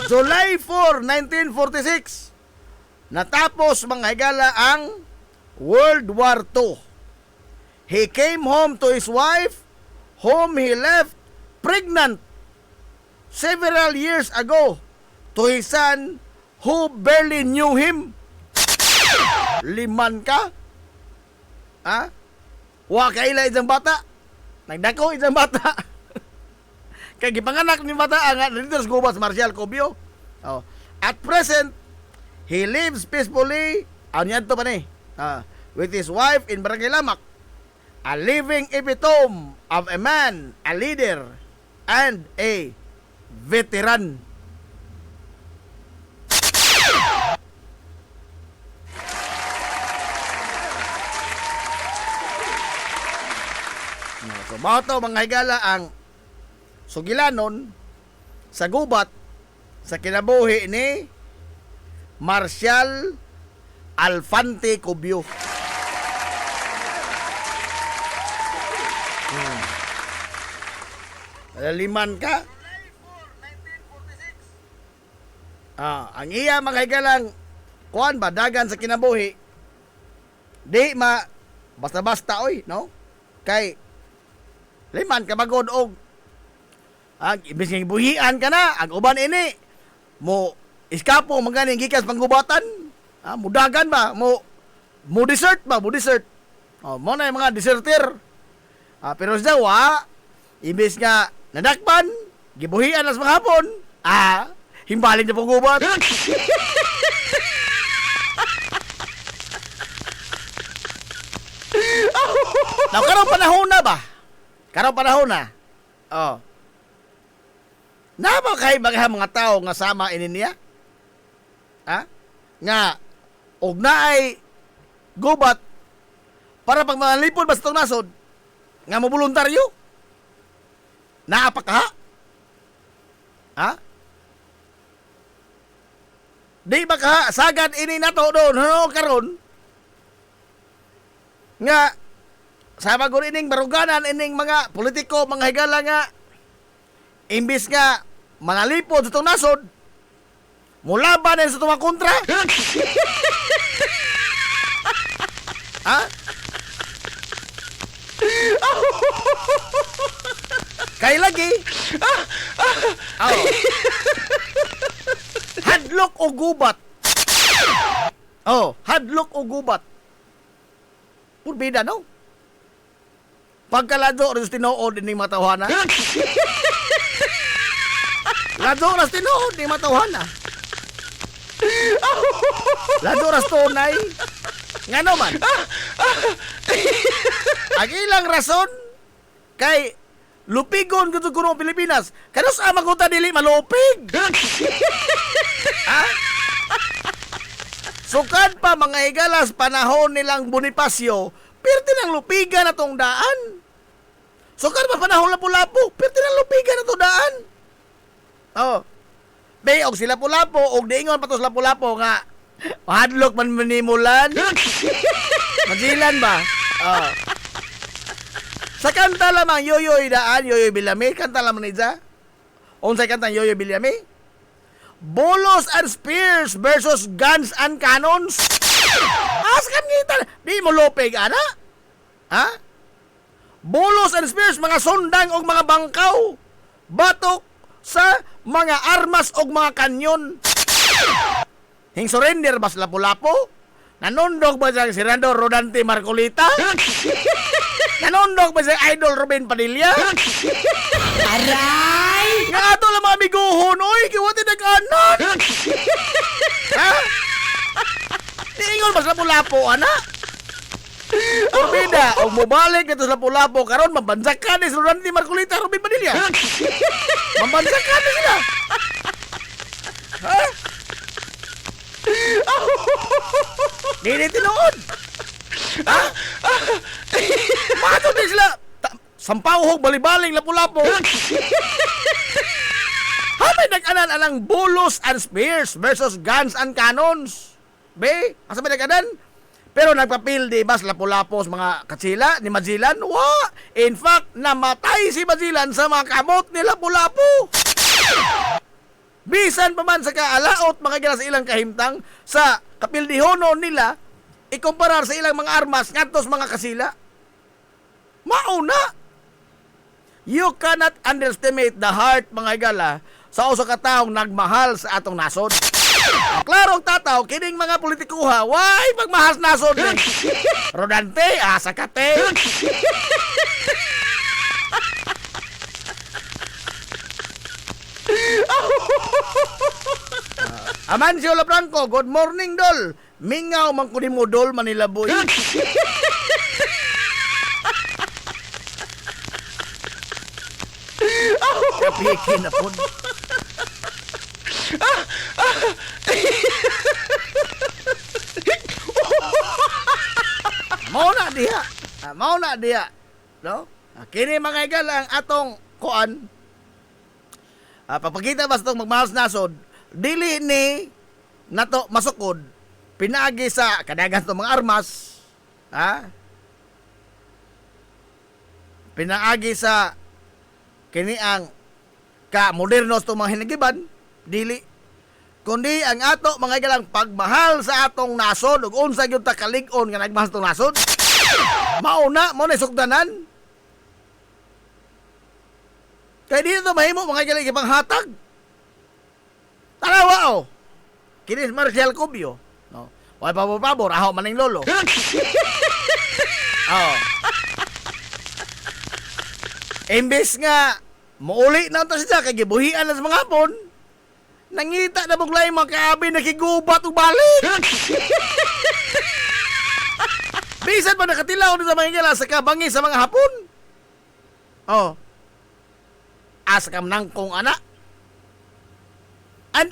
July 4, 1946, natapos mga higala ang World War II. He came home to his wife, whom he left pregnant several years ago, to his son who barely knew him. Liman ka? Ha? Wa kaila isang bata. Nagdako isang bata. Kaya gipanganak ni bata nga dito sa Gubat Marcial Cobio. Oh. At present, he lives peacefully to pa ni, with his wife in Barangay Lamak, a living epitome of a man, a leader, and a veteran. So, mga mga higala ang sugilanon sa gubat sa kinabuhi ni Marcial Alfante Cubio. Liman ka? Ang iya mga higalang kuan ba dagan sa kinabuhi. Di basta-basta oy, no? Kay liman ka bagod og ibig nga buhian ka na, ang uban ini mo iskapo maganing gikas panggubatan. Mudagan ba mo desert ba, mo desert. Mo na yung mga deserter. Pero sa wa imbis nga nadakpan, gibuhian nas mga hapon. Himbalin na panggubat. Now, karong panahon na ba? Karong panahon na. Napa kay mga tao nga sama ini niya? Nga og naay gubat para pag malipod basta itong nasod nga mo voluntaryo? Naapa ka? Di ba ka sagad ini nato doon karon nga sa bago ining baruganan ining mga politiko mga higala nga imbis nga manalipod sa itong nasod mulaban sa itong mga kontra. Kay lagi hadlok o gubat. Hadlok o gubat. Purbida, no? Pagkalado rin tinuod ni matawhana. Lado ras tinuod ni matawhana. Lado ras tunay. Nga naman. Ang ilang rason kay lupigon kuno kuno Pilipinas. Kano sa maguta dili malupig. Sukad pa mga higalas panahon nilang Bonifacio, pirti ng lupigan na tong daan. Sukad pa panahon Lapu-Lapu, pirti ng lupigan na tong daan. Bayog sila Lapu-Lapu, og diingon patos Lapu-Lapu nga, hadlok man manimulan. Mazilan ba? Sa kanta lamang Yoyoy Daan, Yoyoy Bilyame, kanta lamang nidya. Unsay kanta Yoyoy Bilyame? Bolos and Spears versus Guns and Cannons. Askan ngita, di mo lopeg ana? Bolos and Spears, mga sundang og mga bangkaw. Batok sa mga armas og mga kanyon. Hing surrender bas Lapu-Lapu? Nanundog ba sa Senador Rodante Marcolita? Nanundog ba sa Idol Ruben Padilla? Aray! Nga ato lang mga biguhon, oy, kiwati nag-anan! Iingon ba sa Lapu-Lapu, ana? Urbida, o mubalik dito sa Lapu-Lapu, karon mabansakan ni Rodante Marcolita, Ruben Padilla. Mabansakan ni sila. Dili tinuod. Mato din sila. Sampauhog balibaling Lapu-Lapu. Hamay nag-anan anang Bolos and Spears versus Guns and Cannons. Be, asa ba nag-anan? Pero nagpapildi bas lapu-lapos mga katsila ni Mazilan? Wa! In fact, namatay si Mazilan sa mga kamot ni Lapu-Lapu. Bisan pa man sa kaalaot mga gila sa ilang kahimtang sa kapildihono nila, ikumparar sa ilang mga armas ngadtos mga kasila. Mauna! You cannot underestimate the heart mga igala sa usa ka taong nagmahal sa atong nasod. Klarong tataw, kining mga politikuha, why pagmahal sa nasod? Rodante, sakate. Amancio Labranco, good morning, Dol. Mingaw man kunin mo, Dol, Manila boy. Kapikin na po. Mao na diha. No? Kini mga igal ang atong kuan. Papakita basta itong magmahal sa nasod, dili ni nato masukod, pinaagi sa kadagan itong mga armas, pinaagi sa kini ang ka-modernos itong mga hinagiban, dili. Kundi ang ato mga igalang pagmahal sa atong nasod, ug unsa gyud ta kalig-on nga nagmahal sa atong nasod, mauna mo na sugdanan. Kaya dito mahimo mga galing ipanghatag. Tanawa Kini Marcial Cubio. No. Wala pabor, aho maning lolo. Imbes nga muuli na ito siya kay gibuhian na sa mga hapon. Nangita na buglay mga kaabi na kigubat o balik. Bisan pa nakatilaw sa mga gala sa kabangi sa mga hapon. Asa kam nang kong anak. And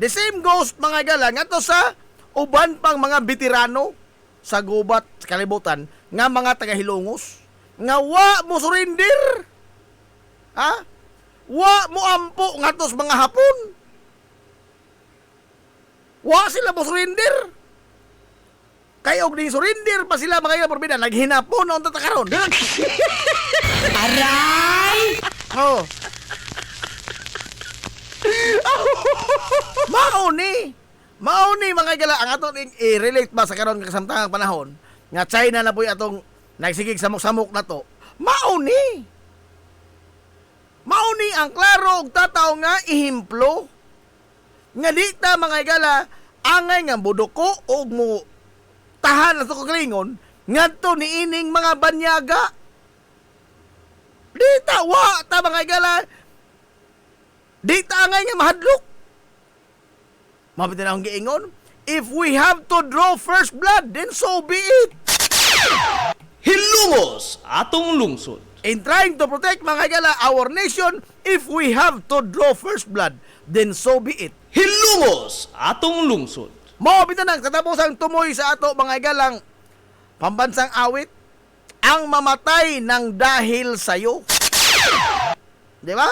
the same goes mga gala nga to sa uban pang mga veterano sa gubat kalibutan nga mga taga-Hilongos nga wa mo surrender. Wa mo ampo nga tos mga hapon. Wa sila mo surrender. Kaya og di surrender pa sila mga porbida naghinapon na unta karon. Aray! Mauni mga gala ang aton i-relate ba sa karon nga kasamtangang panahon nga China na po'y atong nagsigig samok-samok na to. Mauni ang klaro og tataw nga ihimplo nga di ta mga gala angay nga buduko og mo tahan sa kagalingon ngadto ni ining mga banyaga. Di ta wa ta mga gala. Di ta angay nga mahadlok. Mabitin akong giingon, if we have to draw first blood, then so be it.
Hilungos atong lungsod.
In trying to protect mga gala our nation, if we have to draw first blood, then so be it.
Hilungos atong lungsod.
Mabitin ang katapusang tumoy sa ato mga galang pambansang awit, ang mamatay ng dahil sa'yo. Di ba?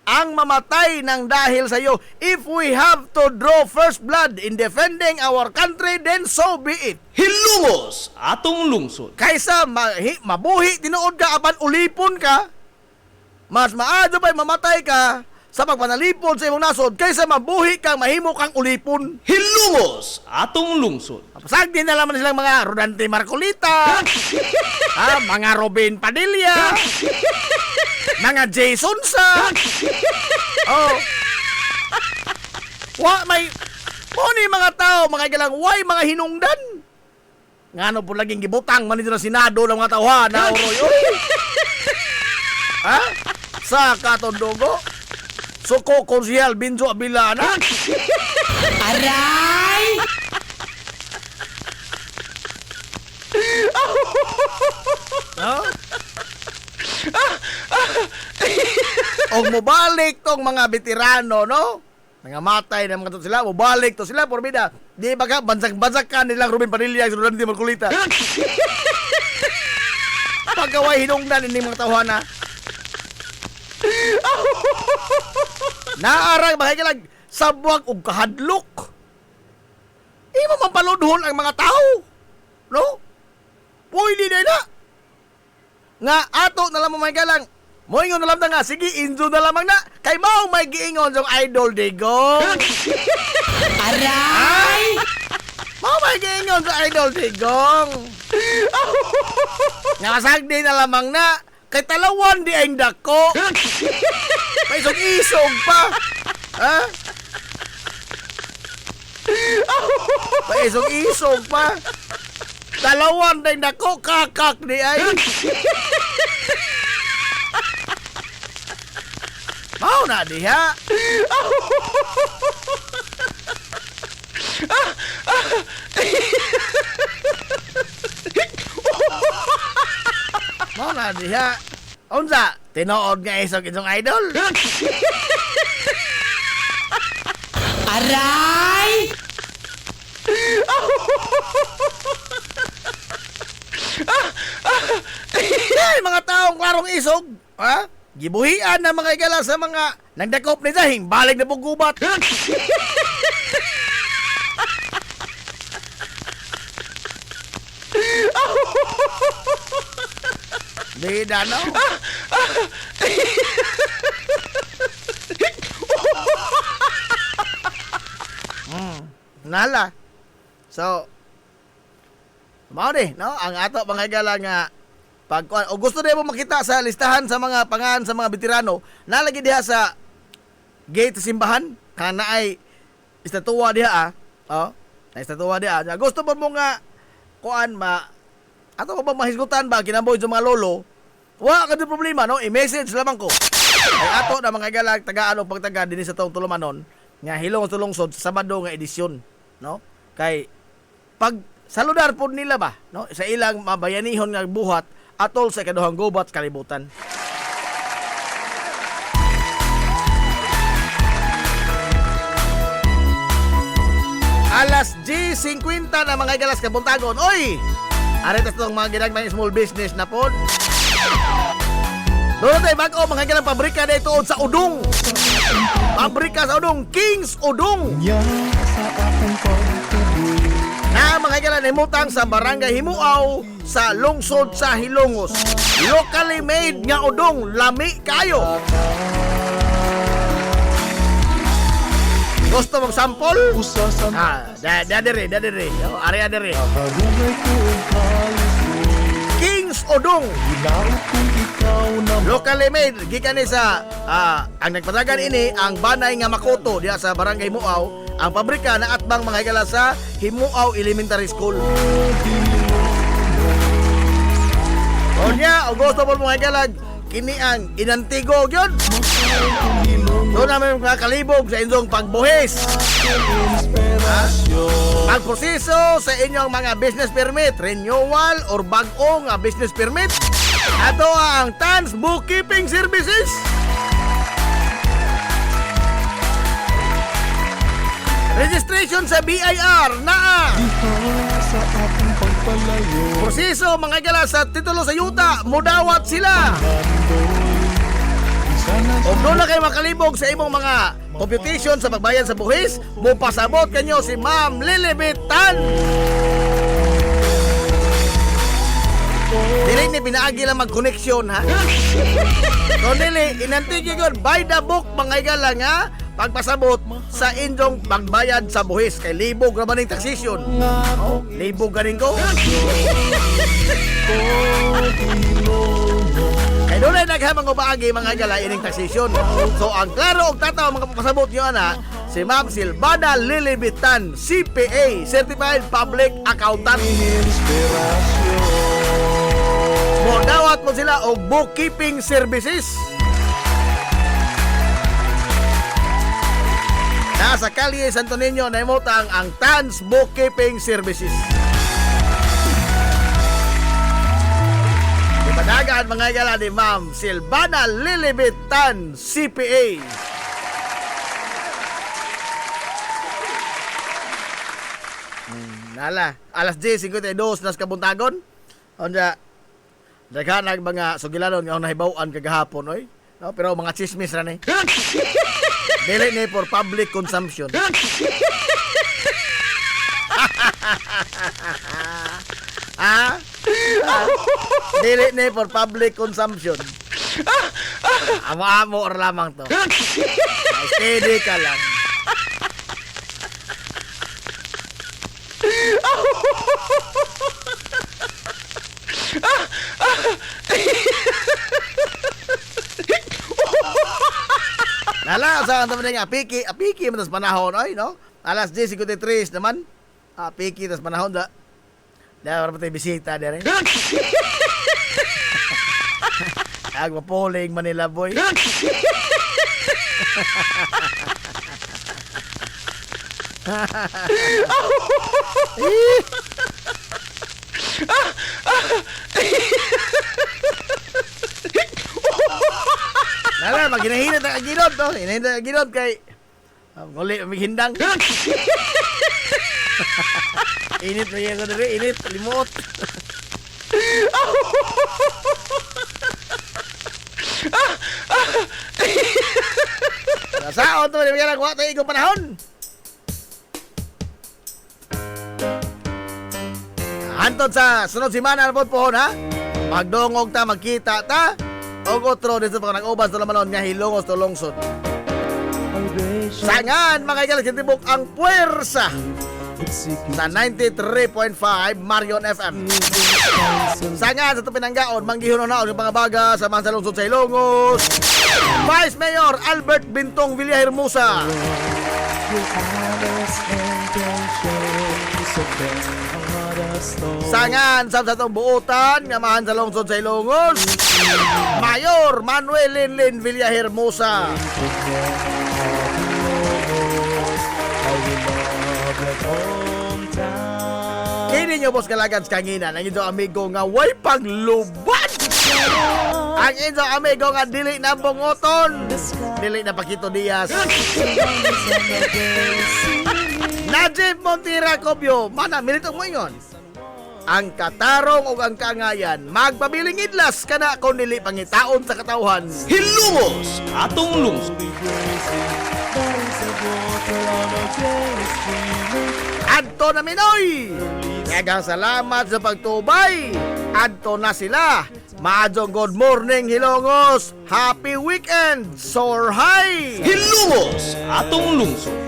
Ang mamatay ng dahil sa iyo. If we have to draw first blood in defending our country, then so be it.
Hilungos atong lungsod.
Kaysa mabuhi tinuod ka apan ulipon ka, mas maado pa'y mamatay ka sa pagpanalipon sa imong nasod kaysa mabuhi kang mahimo kang ulipon.
Hilungos atong lungsod.
Pasagdi na naman silang mga Rodante Marcolita, mga Robin Padilla, mga Jason sa may mga tao mga galang way mga hinungdan ngano po laging gibutang man dito na Senado ng mga tauhan na oroy sa Katondogo Suko Konsihal Binjo Abilana. Aray! O mubalik tong mga veterano, no? Nangamatay na mga to sila, mubalik to sila, porbida. Di ba ka, bansak-bansak ka nilang Ruben Padilla, Rodante Marcolita. Pagkaway hinungdan ini mga tawhana. Naarang mahigalag sabwag og kahadlok. imo man paludhon ang mga tao. No? Pwede na. Nga ato na lang mo may galang. Moingon na lang ta nga, sige, injo na lamang na. Kay mao may giingon sa idol digong. Aray! Mao may giingon sa idol digong. Nakasagdi na lamang na. Kay talawan di ay dako. May isog pa. Ha? May isog pa. Talawan di dako, kakak di ay. Mau na diha. Mau na diha. Unsa? Tinuod nga isog itong idol? Aray! Ay, mga taong klarong isog. Ha? Gibuhian na mga igala sa mga nagdakop ni Zahing, balik na pong gubat. Di dano. Nala. So, mao di, no? Ang ato mga igala nga pag o gusto na mo makita sa listahan sa mga pangalan sa mga veterano, nalagi diha sa gate sa simbahan, kana ay estatwa diha Oh, na estatwa diha. Gusto pa mo nga kuan ato ko ba mahisgutan ba kinaboy sa mga lolo? Wa ka di problema no, i-message lamang ko. Ay ato na mga galag tagaan og pagtaga dinhi sa taong tulumanon nga hilong sa lungsod sa Sabado nga edisyon, no? Kay pag saludar pod nila ba, no? Sa ilang mabayanihon nga buhat atol sa kaduhang gubat kalibutan. Alas 10:50 na mga galas kabuntagon. Oy! Aritas itong mga ginagmang small business na pod. Doon tayo bago mga galang pabrika na ito sa Udong. Pabrika sa Udong, King's Udong. Na mga galang himutang sa Barangay Himuaw sa lungsod sa Hilongos. Locally made nga udong, lami kayo. Gusto mong sample? Dadere. Ari adere. King's Udong. Locally made. Gikan ni sa ang nagpatagan ini ang Banay nga Makoto diya sa Barangay Himuaw. Ang pabrika na atbang mga higala sa Himuaw Elementary School. O niya, o gusto mo mga higala, kini ang inantigo yun. Doon namin mga kalibog sa inyong pagbuhis. Pagproseso sa inyong mga business permit, renewal or bag-o nga business permit. Ato ang TANS Bookkeeping Services. Registration sa BIR na proseso mga igala sa titulo sa yuta, mudawat sila. Kung doon na kayo makalibog sa imong mga computation sa pagbayad sa buhis, mupasabot kanyo si Ma'am Lilibet Tan. Dili ni pinaagi lang mag-connection ha. So dili, inantigi yun by the book mga igala nga pagpasabot sa inyong pagbayad sa buhis kay libog naman ng taxation. Oh, libog ganing ko. Kay doon ay naghamang upaagi mga gala ining taxation. So ang klaro og tataw mga papasabot nyo ana si Ma'am Silvana Lilibitan, CPA, Certified Public Accountant. Dawat mo sila og bookkeeping services. Nasa Kalye Santo Niño na imutang ang TANS Bookkeeping Services. Ipadagaan mga igala ni Ma'am Silvana Lilibet Tan, CPA. Nala, alas 10:52 nas kabuntagon. Onda daghanag mga sugilanon nga nahibaw-an kagahapon oy. No, pero mga chismis ra ni. Dili ni for public consumption. Dili ni for public consumption. Amo-amo or lamang to. Steady ka lang. Lala, sa ang taman nga, apiki man tas panahon, ay, no? Alas 10:53 naman. Apiki tas panahon, da. Dahil para tayo bisita, da rin. Agwapoling Manila boy. Lala, maghinahinat ang agilod, no? Hinahinat ang agilod kay... Nguli, maghindang. Init na yan ko na rin, init, limot. Saon to, hindi ka nagwa tayo ikong panahon. Antod sa sunod simana na po pohon, ha? Magdungog ta, magkita ta. O otro, dito pa nag-ubas to lamanon nga hilongos to lungsod. Sangan, mga igalas, kitibok ang puwersa sa 93.5 Marion FM. Sangan sa ito pinanggaon, manggihon na yung mga baga sa mga lungsod sa Ilongos. Vice Mayor Albert Bintong Villahermosa. Sangan sa itong buutan, ngamahan sa lungsod sa Ilongos. Mayor Manuel Linlin Villahermosa. Kini nyo boss kalagans kanginan ang inyong amigo nga way paglubad. Ang inyong amigo nga dili na bungoton, dili na Paquito Diaz. Najib Montira Cobio, mana militong mo ingon. Ang katarong o ang kaangayan, magpabiling idlas ka na kung dili pangitaon sa katauhan.
Hilumos atong lungsod.
Adto na Minoy! Nagang salamat sa pagtubay. Adto na sila. Maadong good morning Hilongos. Happy weekend. Soar high.
Hilumos atong lungsod.